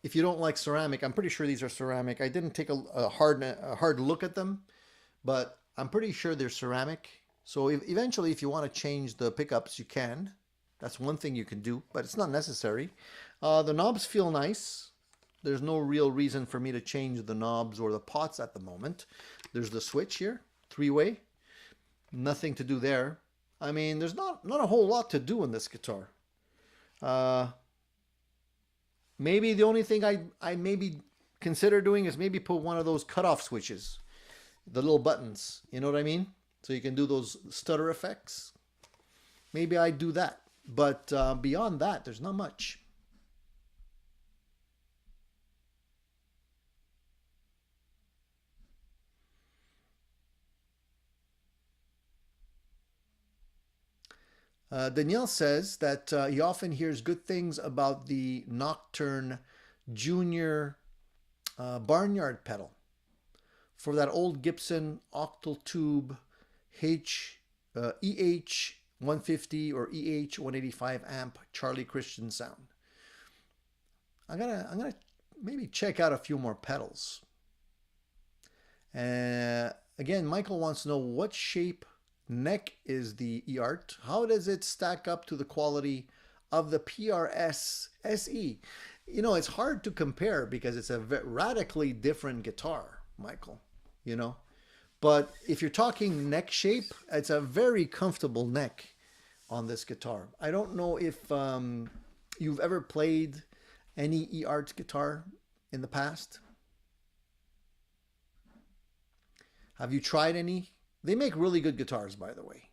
A: If you don't like ceramic, I'm pretty sure these are ceramic. I didn't take a hard look at them, but I'm pretty sure they're ceramic. So eventually, if you want to change the pickups, you can. That's one thing you can do, but it's not necessary. The knobs feel nice. There's no real reason for me to change the knobs or the pots at the moment. There's the switch here, three-way. Nothing to do there. I mean, there's not a whole lot to do in this guitar. Maybe the only thing I maybe consider doing is maybe put one of those cutoff switches, the little buttons, you know what I mean? So you can do those stutter effects. Maybe I do that. But beyond that, there's not much. Danielle says that he often hears good things about the Nocturne Junior Barnyard pedal for that old Gibson octal tube EH 150 or EH 185 amp Charlie Christian sound. I'm gonna maybe check out a few more pedals. Again, Michael wants to know what shape neck is the Eart. How does it stack up to the quality of the PRS SE? You know, it's hard to compare because it's a radically different guitar, Michael, you know. But if you're talking neck shape, it's a very comfortable neck on this guitar. I don't know if you've ever played any Eart guitar in the past. Have you tried any? They make really good guitars, by the way.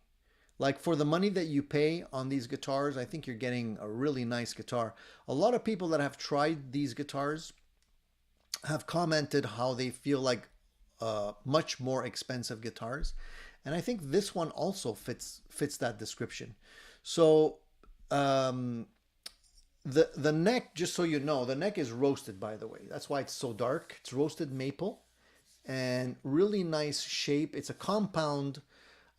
A: Like for the money that you pay on these guitars, I think you're getting a really nice guitar. A lot of people that have tried these guitars have commented how they feel like much more expensive guitars. And I think this one also fits that description. So the neck, just so you know, the neck is roasted, by the way. That's why it's so dark. It's roasted maple and really nice shape. It's a compound.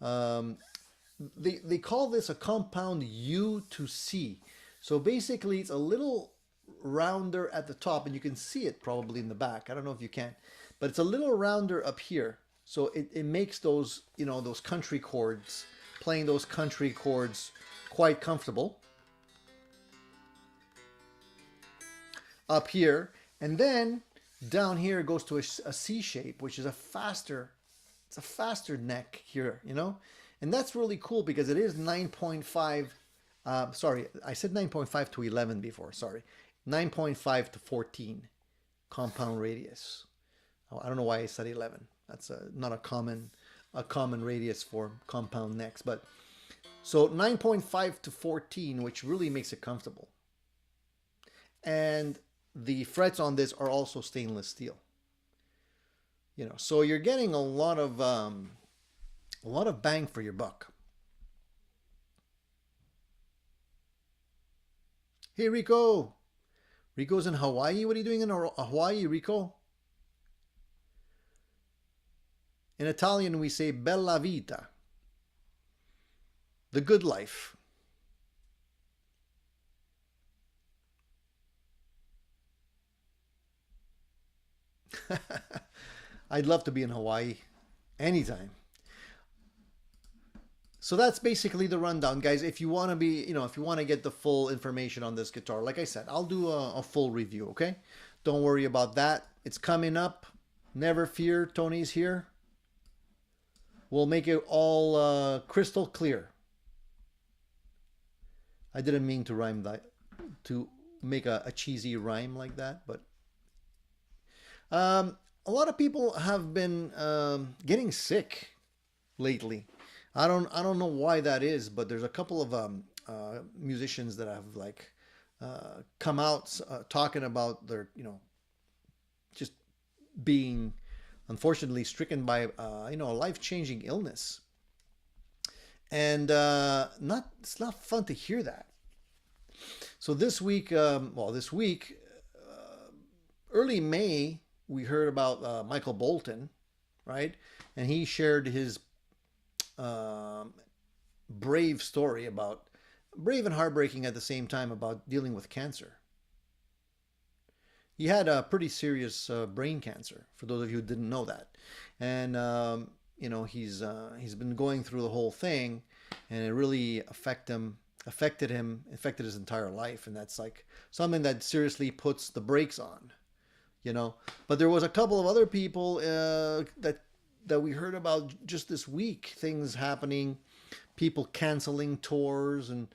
A: They call this a compound U to C. So basically it's a little rounder at the top, and you can see it probably in the back. I don't know if you can, but it's a little rounder up here. So it makes those, you know, those country chords, playing those country chords quite comfortable. Up here, and then down here it goes to a C shape, which is it's a faster neck here, you know? And that's really cool because it is 9.5, sorry, I said 9.5 to 11 before, sorry. 9.5 to 14 compound radius. Oh, I don't know why I said 11. That's not a common radius for compound necks, but so 9.5 to 14, which really makes it comfortable. And the frets on this are also stainless steel. You know, so you're getting a lot of bang for your buck. Hey, Rico. Rico's in Hawaii. What are you doing in Hawaii, Rico? In Italian, we say bella vita. The good life. I'd love to be in Hawaii anytime. So that's basically the rundown, guys. If you want to be, you know, if you want to get the full information on this guitar, like I said, I'll do a full review, okay? Don't worry about that. It's coming up. Never fear, Tony's here. We'll make it all crystal clear. I didn't mean to rhyme that, to make a cheesy rhyme like that, but a lot of people have been getting sick lately. I don't know why that is, but there's a couple of musicians that have like come out talking about their, you know, just being unfortunately stricken by you know, a life-changing illness. And it's not fun to hear that. So this week, early May, we heard about Michael Bolton, right? And he shared his um, brave story about, brave and heartbreaking at the same time, about dealing with cancer. He had a pretty serious brain cancer, for those of you who didn't know that. And, he's been going through the whole thing, and it really affected his entire life. And that's like something that seriously puts the brakes on, you know. But there was a couple of other people that we heard about just this week, things happening, people canceling tours, and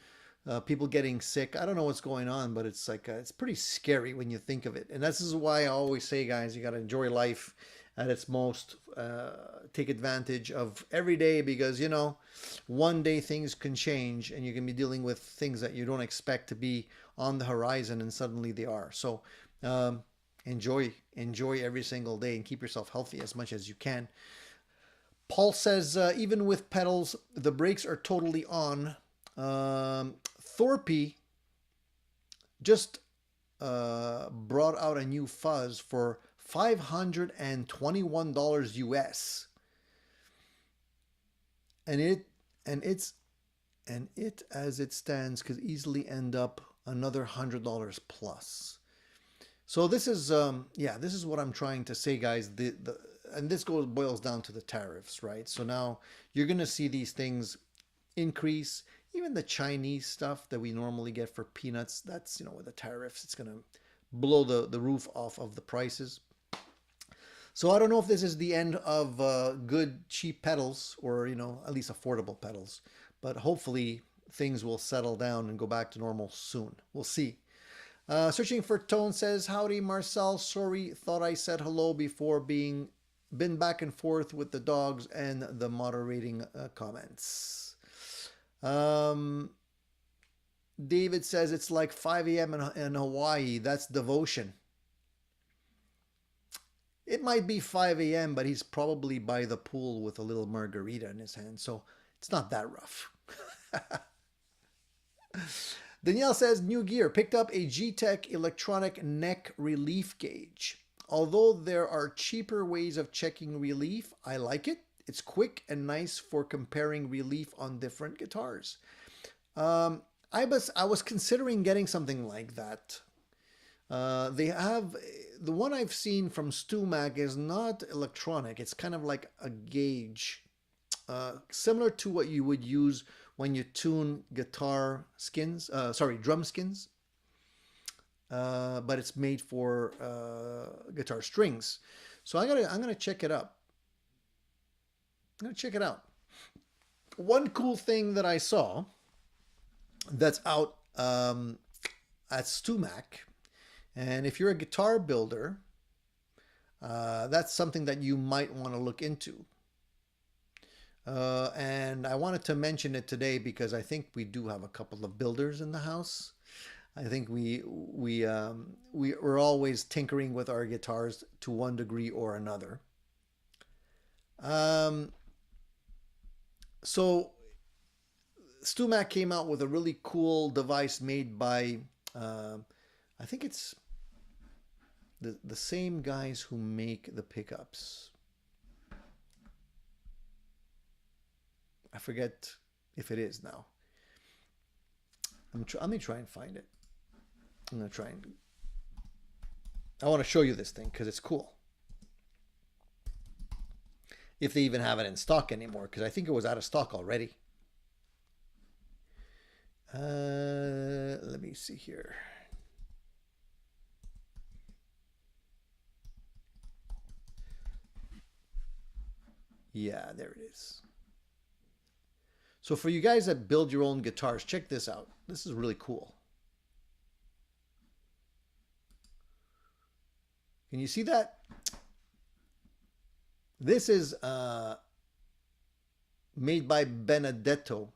A: people getting sick. I don't know what's going on, but it's like it's pretty scary when you think of it. And this is why I always say, guys, you got to enjoy life at its most. Take advantage of every day, because one day things can change, and you can be dealing with things that you don't expect to be on the horizon, and suddenly they are. So enjoy every single day and keep yourself healthy as much as you can. Paul says, even with pedals, the brakes are totally on. Thorpe just brought out a new fuzz for $521 US, and it as it stands could easily end up another $100 plus. So this is this is what I'm trying to say, guys. And this boils down to the tariffs, right? So now you're gonna see these things increase. Even the Chinese stuff that we normally get for peanuts, that's, with the tariffs, it's going to blow the roof off of the prices. So I don't know if this is the end of good, cheap pedals, or, at least affordable pedals. But hopefully things will settle down and go back to normal soon. We'll see. Searching for Tone says, howdy, Marcel. Sorry, thought I said hello before been back and forth with the dogs and the moderating comments. David says it's like 5 a.m. in Hawaii. That's devotion. It might be 5 a.m., but he's probably by the pool with a little margarita in his hand, so it's not that rough. Danielle says, new gear. Picked up a G-Tech electronic neck relief gauge. Although there are cheaper ways of checking relief, I like it. It's quick and nice for comparing relief on different guitars. I was considering getting something like that. They have, the one I've seen from StewMac is not electronic. It's kind of like a gauge, similar to what you would use when you tune drum skins. But it's made for guitar strings. So I'm gonna check it out. I'm going to check it out. One cool thing that I saw that's out at StewMac, and if you're a guitar builder, that's something that you might want to look into. And I wanted to mention it today because I think we do have a couple of builders in the house. I think we're always tinkering with our guitars to one degree or another. So StewMac came out with a really cool device made by, I think it's the same guys who make the pickups. I forget if it is now. Let me try and find it. I'm going to try and... I want to show you this thing because it's cool. If they even have it in stock anymore, because I think it was out of stock already. Let me see here. Yeah, there it is. So for you guys that build your own guitars, check this out. This is really cool. Can you see that? This is made by Benedetto,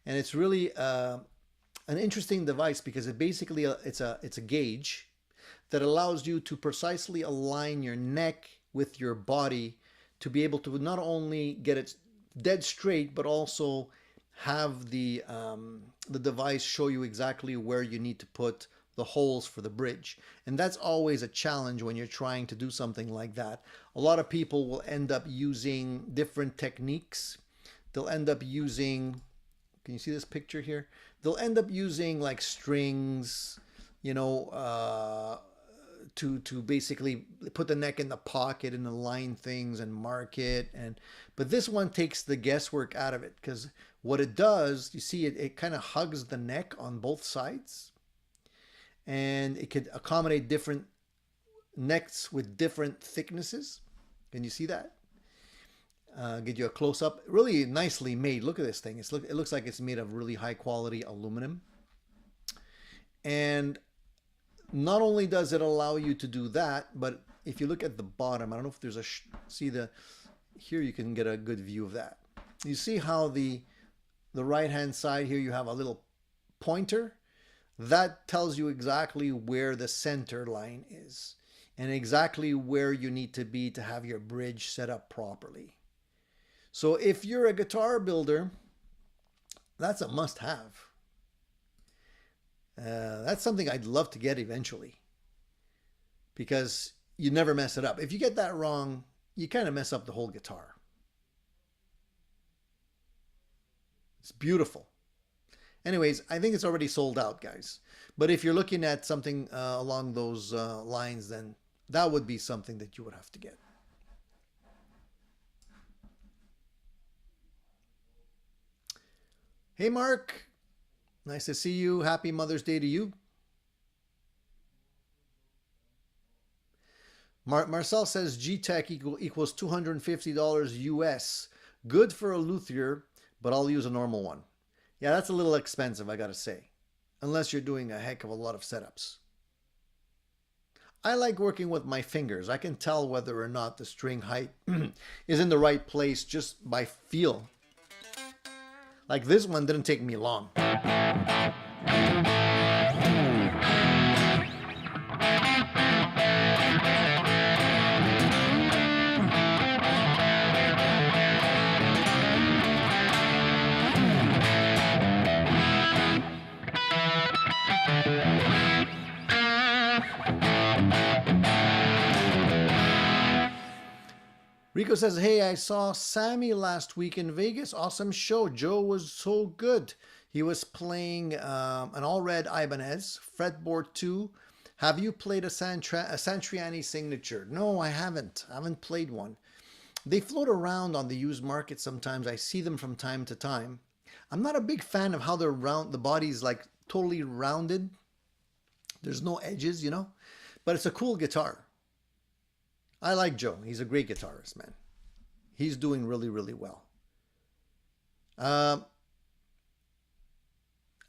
A: and it's really an interesting device because it basically it's a gauge that allows you to precisely align your neck with your body to be able to not only get it dead straight, but also have the device show you exactly where you need to put the holes for the bridge. And that's always a challenge when you're trying to do something like that. A lot of people will end up using different techniques. They'll end up using, can you see this picture here? They'll end up using like strings, you know, to basically put the neck in the pocket and align things and mark it. But this one takes the guesswork out of it, because what it does, you see, it kind of hugs the neck on both sides, and it could accommodate different necks with different thicknesses. Can you see that? Get you a close-up. Really nicely made. Look at this thing. It looks like it's made of really high quality aluminum. And not only does it allow you to do that, but if you look at the bottom, I don't know if there's here you can get a good view of that. You see how the right hand side here, you have a little pointer that tells you exactly where the center line is and exactly where you need to be to have your bridge set up properly. So if you're a guitar builder, that's a must-have. That's something I'd love to get eventually, because you never mess it up. If you get that wrong, you kind of mess up the whole guitar. It's beautiful. Anyways, I think it's already sold out, guys. But if you're looking at something along those lines, then that would be something that you would have to get. Hey, Mark. Nice to see you. Happy Mother's Day to you. Marcel says G-Tech equals $250 US. Good for a luthier, but I'll use a normal one. Yeah, that's a little expensive, I gotta say. Unless you're doing a heck of a lot of setups. I like working with my fingers. I can tell whether or not the string height is in the right place just by feel. Like this one didn't take me long. Rico says, hey, I saw Sammy last week in Vegas. Awesome show. Joe was so good. He was playing an all-red Ibanez, fretboard 2. Have you played a Santriani signature? No, I haven't. I haven't played one. They float around on the used market sometimes. I see them from time to time. I'm not a big fan of how they're round. The body's like totally rounded. There's no edges, you know. But it's a cool guitar. I like Joe. He's a great guitarist, man. He's doing really, really well. I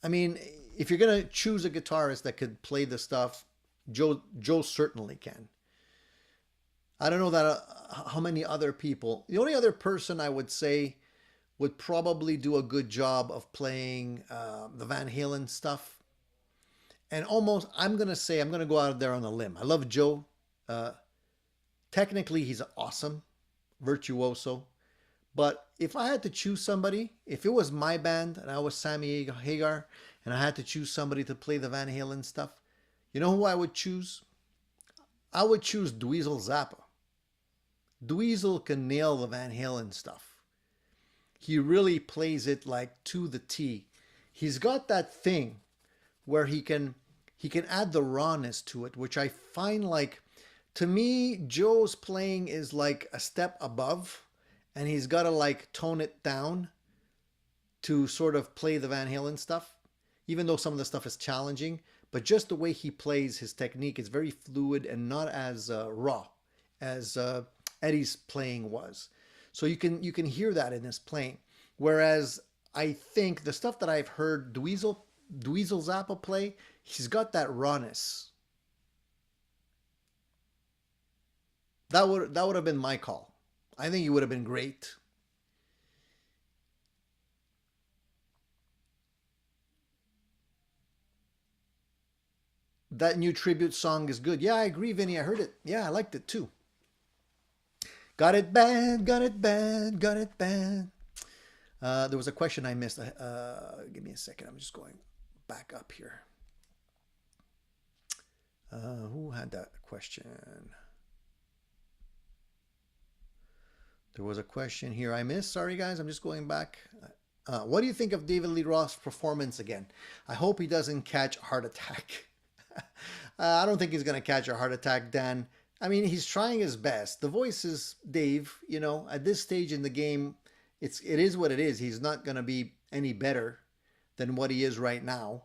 A: mean, if you're going to choose a guitarist that could play the stuff, Joe certainly can. I don't know that how many other people. The only other person I would say would probably do a good job of playing the Van Halen stuff. And almost, I'm going to go out there on a limb. I love Joe. Technically, he's awesome, virtuoso. But if I had to choose somebody, if it was my band and I was Sammy Hagar and I had to choose somebody to play the Van Halen stuff, you know who I would choose? I would choose Dweezil Zappa. Dweezil can nail the Van Halen stuff. He really plays it like to the T. He's got that thing where he can add the rawness to it, which I find like, to me, Joe's playing is like a step above, and he's got to like tone it down to sort of play the Van Halen stuff, even though some of the stuff is challenging. But just the way he plays, his technique is very fluid and not as raw as Eddie's playing was. So you can hear that in his playing. Whereas I think the stuff that I've heard Dweezil Zappa play, he's got that rawness. That would have been my call. I think it would have been great. That new tribute song is good. Yeah, I agree, Vinny. I heard it. Yeah, I liked it too. Got it bad, got it bad, got it bad. There was a question I missed. Give me a second. I'm just going back up here. Who had that question? There was a question here I missed. Sorry, guys. I'm just going back. What do you think of David Lee Roth's performance again? I hope he doesn't catch a heart attack. I don't think he's going to catch a heart attack, Dan. I mean, he's trying his best. The voice is Dave. You know, at this stage in the game, it is what it is. He's not going to be any better than what he is right now.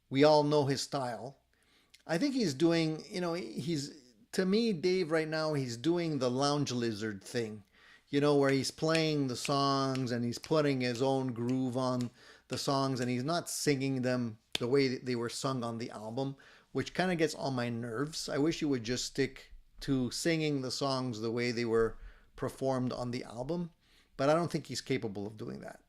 A: We all know his style. I think he's doing, you know, to me, Dave right now, he's doing the lounge lizard thing, you know, where he's playing the songs and he's putting his own groove on the songs and he's not singing them the way that they were sung on the album, which kind of gets on my nerves. I wish he would just stick to singing the songs the way they were performed on the album, but I don't think he's capable of doing that.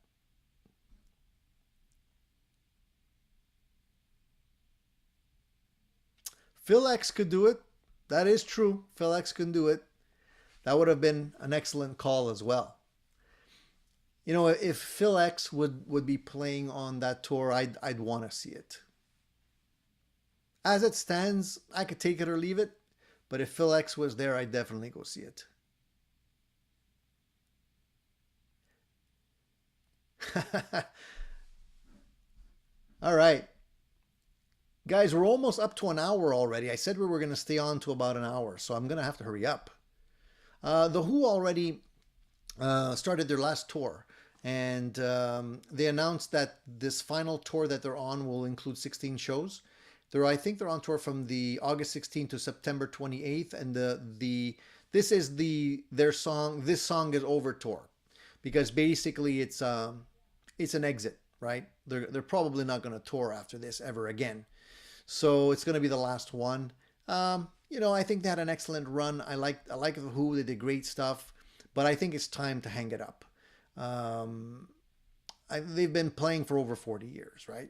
A: Phil X could do it. That is true. Phil X can do it. That would have been an excellent call as well. You know, if Phil X would be playing on that tour, I'd want to see it. As it stands, I could take it or leave it. But if Phil X was there, I'd definitely go see it. All right. Guys, we're almost up to an hour already. I said we were going to stay on to about an hour, so I'm going to have to hurry up. The Who already started their last tour, and they announced that this final tour that they're on will include 16 shows. I think they're on tour from the August 16th to September 28th, and this is their song. This song is over tour, because basically it's an exit, right? They're probably not going to tour after this ever again. So it's going to be the last one. You know, I think they had an excellent run. I like the Who. They did great stuff, but I think it's time to hang it up. They've been playing for over 40 years, right?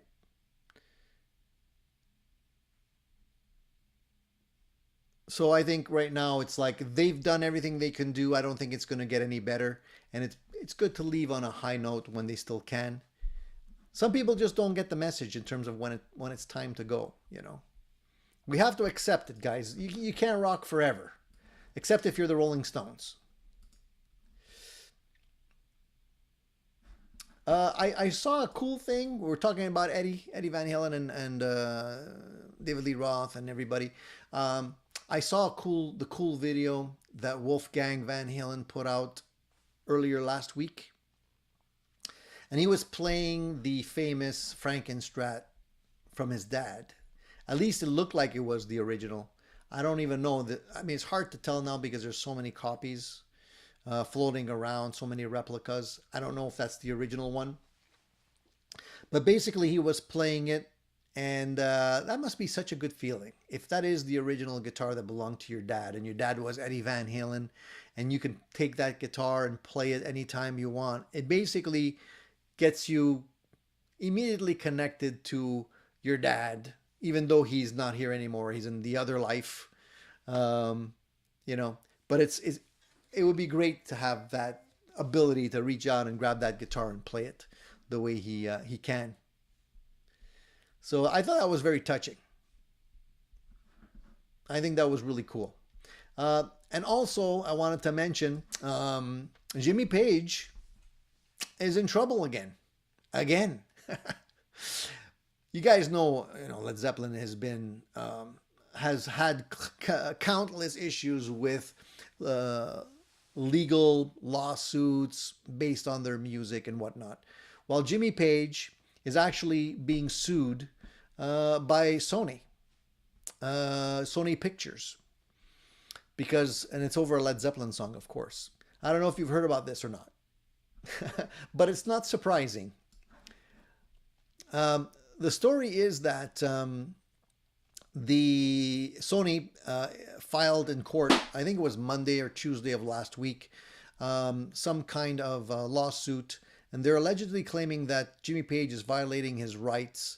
A: So I think right now it's like they've done everything they can do. I don't think it's going to get any better, and it's good to leave on a high note when they still can. Some people just don't get the message in terms of when it's time to go, you know. We have to accept it, guys. You can't rock forever, except if you're the Rolling Stones. I saw a cool thing. We were talking about Eddie Van Halen and David Lee Roth and everybody. I saw the cool video that Wolfgang Van Halen put out earlier last week. And he was playing the famous Frankenstrat from his dad. At least it looked like it was the original. I don't even know that. I mean, it's hard to tell now because there's so many copies floating around, so many replicas. I don't know if that's the original one. But basically, he was playing it, and that must be such a good feeling. If that is the original guitar that belonged to your dad, and your dad was Eddie Van Halen, and you can take that guitar and play it anytime you want, it basically gets you immediately connected to your dad, even though he's not here anymore. He's in the other life, you know. But it would be great to have that ability to reach out and grab that guitar and play it the way he can. So I thought that was very touching. I think that was really cool. And also, I wanted to mention Jimmy Page is in trouble again. You guys know, Led Zeppelin has had countless issues with legal lawsuits based on their music and whatnot. While Jimmy Page is actually being sued by Sony Pictures, and it's over a Led Zeppelin song, of course. I don't know if you've heard about this or not, but it's not surprising. The story is that the Sony filed in court, I think it was Monday or Tuesday of last week, some kind of lawsuit, and they're allegedly claiming that Jimmy Page is violating his rights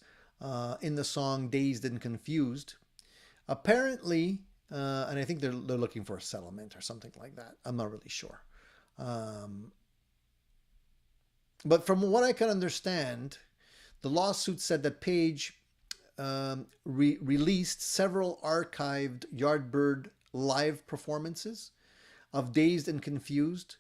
A: in the song Dazed and Confused. Apparently, and I think they're looking for a settlement or something like that. I'm not really sure. But from what I can understand, the lawsuit said that Page released several archived Yardbird live performances of Dazed and Confused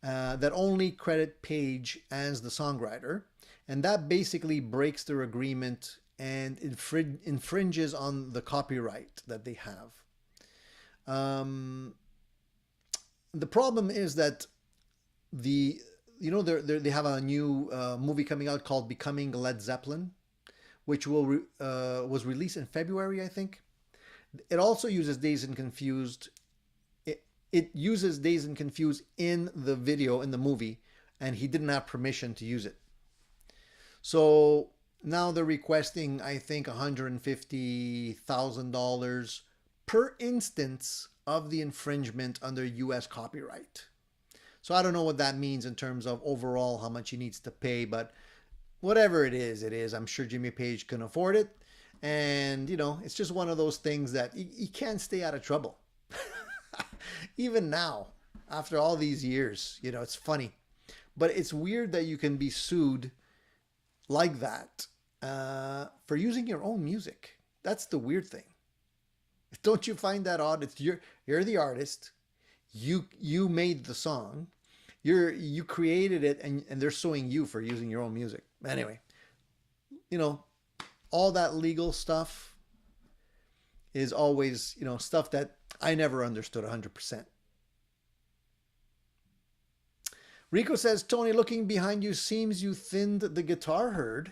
A: that only credit Page as the songwriter. And that basically breaks their agreement and infringes on the copyright that they have. The problem is that they have a new movie coming out called Becoming Led Zeppelin, which was released in February, I think. It also uses Dazed and Confused. It uses Dazed and Confused in the video, in the movie, and he didn't have permission to use it. So now they're requesting, I think, $150,000 per instance of the infringement under US copyright. So I don't know what that means in terms of overall how much he needs to pay, but whatever it is, it is. I'm sure Jimmy Page can afford it. And, it's just one of those things that he can't stay out of trouble. Even now, after all these years, it's funny. But it's weird that you can be sued like that for using your own music. That's the weird thing. Don't you find that odd? It's you're the artist. You made the song. You created it, and they're suing you for using your own music. Anyway, all that legal stuff is always, stuff that I never understood 100%. Rico says, Tony, looking behind you, seems you thinned the guitar herd.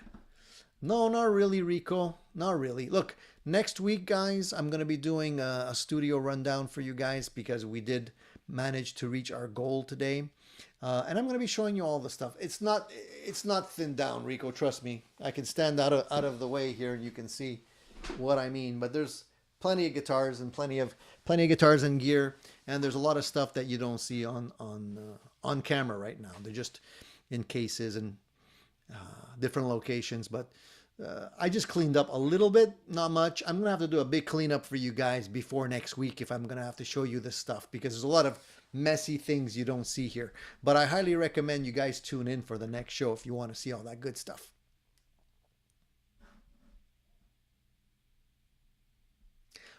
A: No, not really, Rico. Not really. Look, next week, guys, I'm going to be doing a studio rundown for you guys because we did manage to reach our goal today. And I'm going to be showing you all the stuff. It's not thinned down, Rico. Trust me. I can stand out of the way here and you can see what I mean. But there's plenty of guitars and plenty of guitars and gear. And there's a lot of stuff that you don't see on camera right now. They're just in cases and different locations. But I just cleaned up a little bit, not much. I'm going to have to do a big cleanup for you guys before next week if I'm going to have to show you this stuff because there's a lot of messy things you don't see here. But I highly recommend you guys tune in for the next show if you want to see all that good stuff.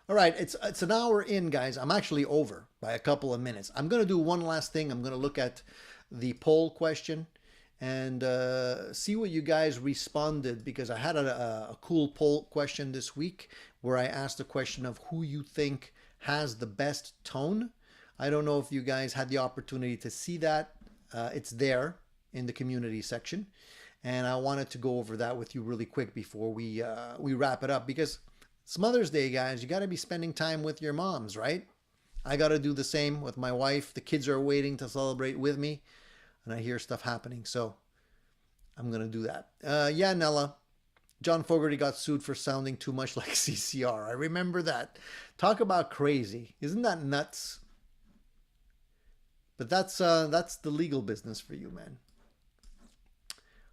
A: All right, it's an hour in, guys. I'm actually over by a couple of minutes. I'm going to do one last thing. I'm going to look at the poll question and see what you guys responded because I had a cool poll question this week where I asked the question of who you think has the best tone. I don't know if you guys had the opportunity to see that. It's there in the community section. And I wanted to go over that with you really quick before we wrap it up because it's Mother's Day, guys. You got to be spending time with your moms, right? I got to do the same with my wife. The kids are waiting to celebrate with me. And I hear stuff happening. So I'm going to do that. Yeah, Nella. John Fogerty got sued for sounding too much like CCR. I remember that. Talk about crazy. Isn't that nuts? But that's the legal business for you, man.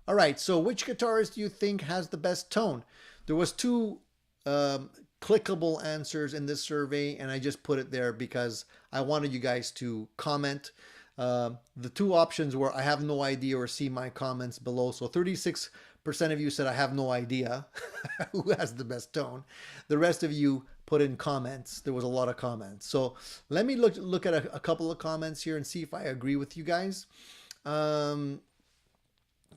A: All right, so which guitarist do you think has the best tone? There was two clickable answers in this survey, and I just put it there because I wanted you guys to comment. The two options were I have no idea or see my comments below. So 36% of you said I have no idea who has the best tone. The rest of you put in comments. There was a lot of comments. So let me look at a couple of comments here and see if I agree with you guys.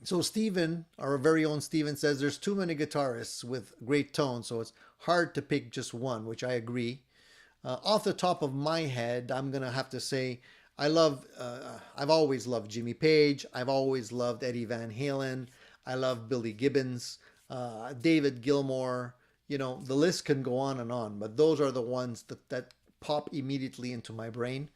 A: So Steven, our very own Steven, says there's too many guitarists with great tone, so it's hard to pick just one, which I agree. Off the top of my head, I'm going to have to say I've always loved Jimmy Page. I've always loved Eddie Van Halen. I love Billy Gibbons, David Gilmour. The list can go on, but those are the ones that pop immediately into my brain.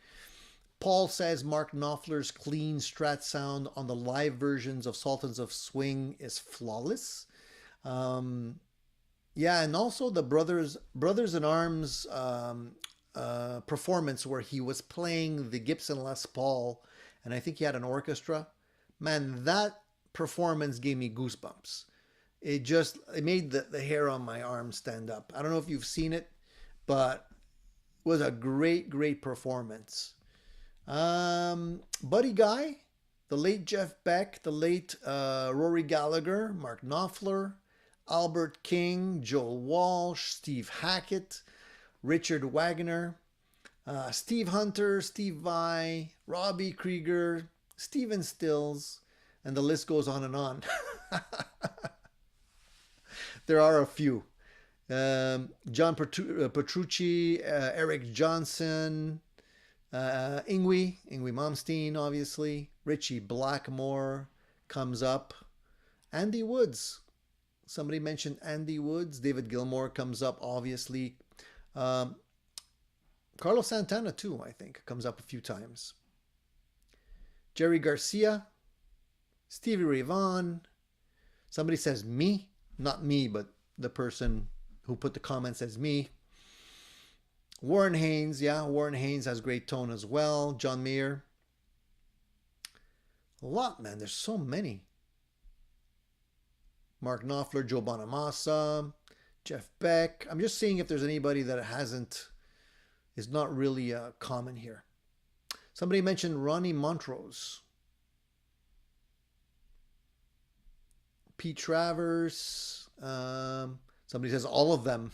A: Paul says Mark Knopfler's clean Strat sound on the live versions of Sultans of Swing is flawless. Yeah, and also the Brothers in Arms performance where he was playing the Gibson Les Paul, and I think he had an orchestra. Man, that performance gave me goosebumps. It made the hair on my arm stand up. I don't know if you've seen it, but it was a great performance. Buddy Guy, the late Jeff Beck, the late Rory Gallagher, Mark Knopfler, Albert King, Joel Walsh, Steve Hackett, Richard Wagner, Steve Hunter, Steve Vai, Robbie Krieger, Steven Stills, and the list goes on and on. There are a few. John Petrucci, Eric Johnson, Ingwie Malmsteen, obviously. Richie Blackmore comes up. Andy Woods. Somebody mentioned Andy Woods. David Gilmour comes up, obviously. Carlos Santana, too, I think, comes up a few times. Jerry Garcia. Stevie Ray Vaughan. Somebody says me. Not me, but the person who put the comment says me. Warren Haynes. Yeah, Warren Haynes has great tone as well. John Mayer. A lot, man. There's so many. Mark Knopfler, Joe Bonamassa, Jeff Beck. I'm just seeing if there's anybody that is not really common here. Somebody mentioned Ronnie Montrose. Pete Travers. Somebody says all of them.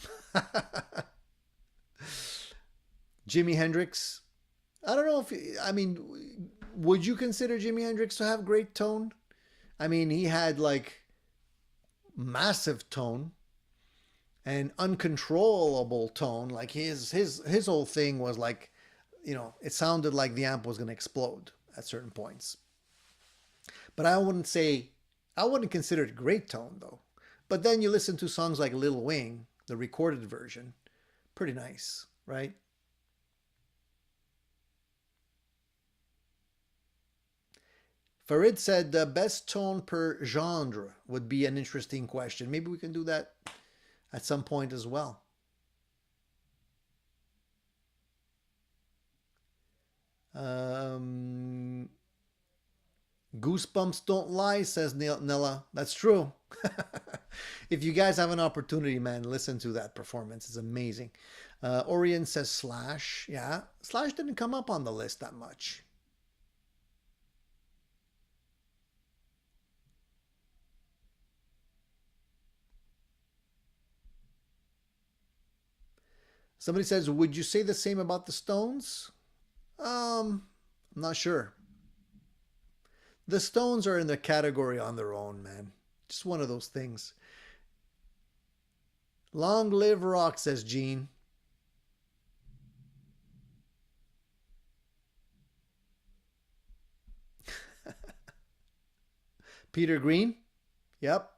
A: Jimi Hendrix. I don't know would you consider Jimi Hendrix to have great tone? I mean, he had like massive tone and uncontrollable tone. Like his whole thing was like, it sounded like the amp was going to explode at certain points. But I wouldn't consider it great tone though. But then you listen to songs like Lil Wing, the recorded version, pretty nice, right? Farid said the best tone per genre would be an interesting question. Maybe we can do that at some point as well. Goosebumps don't lie, says Nella. That's true. If you guys have an opportunity, man, listen to that performance. It's amazing. Orion says Slash. Yeah, Slash didn't come up on the list that much. Somebody says, would you say the same about the Stones? I'm not sure. The Stones are in the category on their own, man. Just one of those things. Long live rock, says Gene. Peter Green. Yep.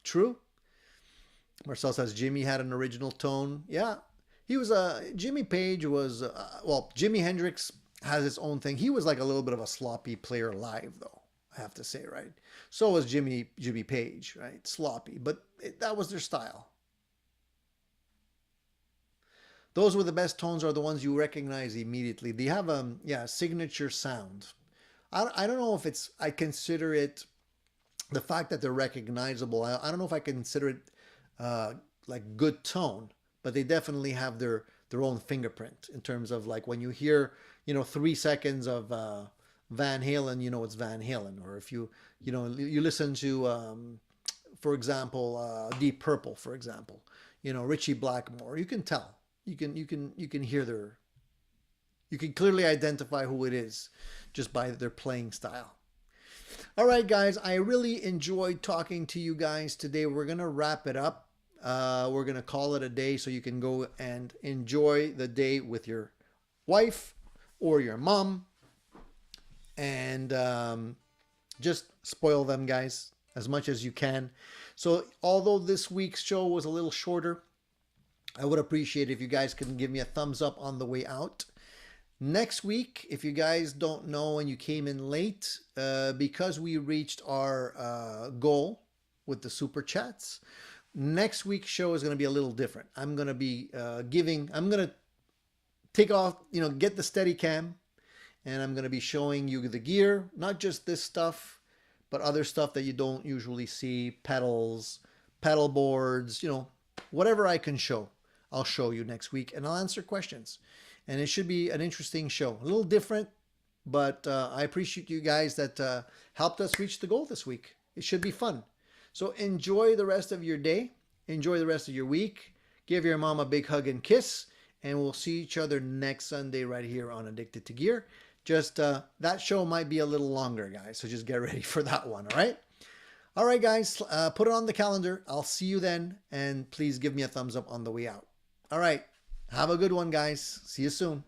A: True. Marcel says Jimmy had an original tone. Yeah. He was Jimmy Page was Jimi Hendrix has his own thing. He was like a little bit of a sloppy player live though, I have to say, right? So was Jimmy Page, right? Sloppy, but that was their style. Those with the best tones are the ones you recognize immediately. They have signature sound. I don't know if I consider it the fact that they're recognizable. I don't know if I consider it like good tone, but they definitely have their own fingerprint in terms of like when you hear 3 seconds of Van Halen, it's Van Halen. Or if you listen to for example Deep Purple, for example, Richie Blackmore, you can tell, you can hear you can clearly identify who it is just by their playing style. All right, guys, I really enjoyed talking to you guys today. We're going to wrap it up. We're going to call it a day so you can go and enjoy the day with your wife or your mom. And just spoil them, guys, as much as you can. So although this week's show was a little shorter, I would appreciate if you guys can give me a thumbs up on the way out. Next week, if you guys don't know and you came in late, because we reached our goal with the super chats, next week's show is going to be a little different. I'm going to be I'm going to take off, get the Steadicam, and I'm going to be showing you the gear, not just this stuff, but other stuff that you don't usually see, pedals, pedal boards, whatever I can show, I'll show you next week, and I'll answer questions. And it should be an interesting show. A little different, but I appreciate you guys that helped us reach the goal this week. It should be fun. So enjoy the rest of your day. Enjoy the rest of your week. Give your mom a big hug and kiss. And we'll see each other next Sunday right here on Addicted to Gear. Just that show might be a little longer, guys. So just get ready for that one, all right? All right, guys, put it on the calendar. I'll see you then. And please give me a thumbs up on the way out. All right. Have a good one, guys. See you soon.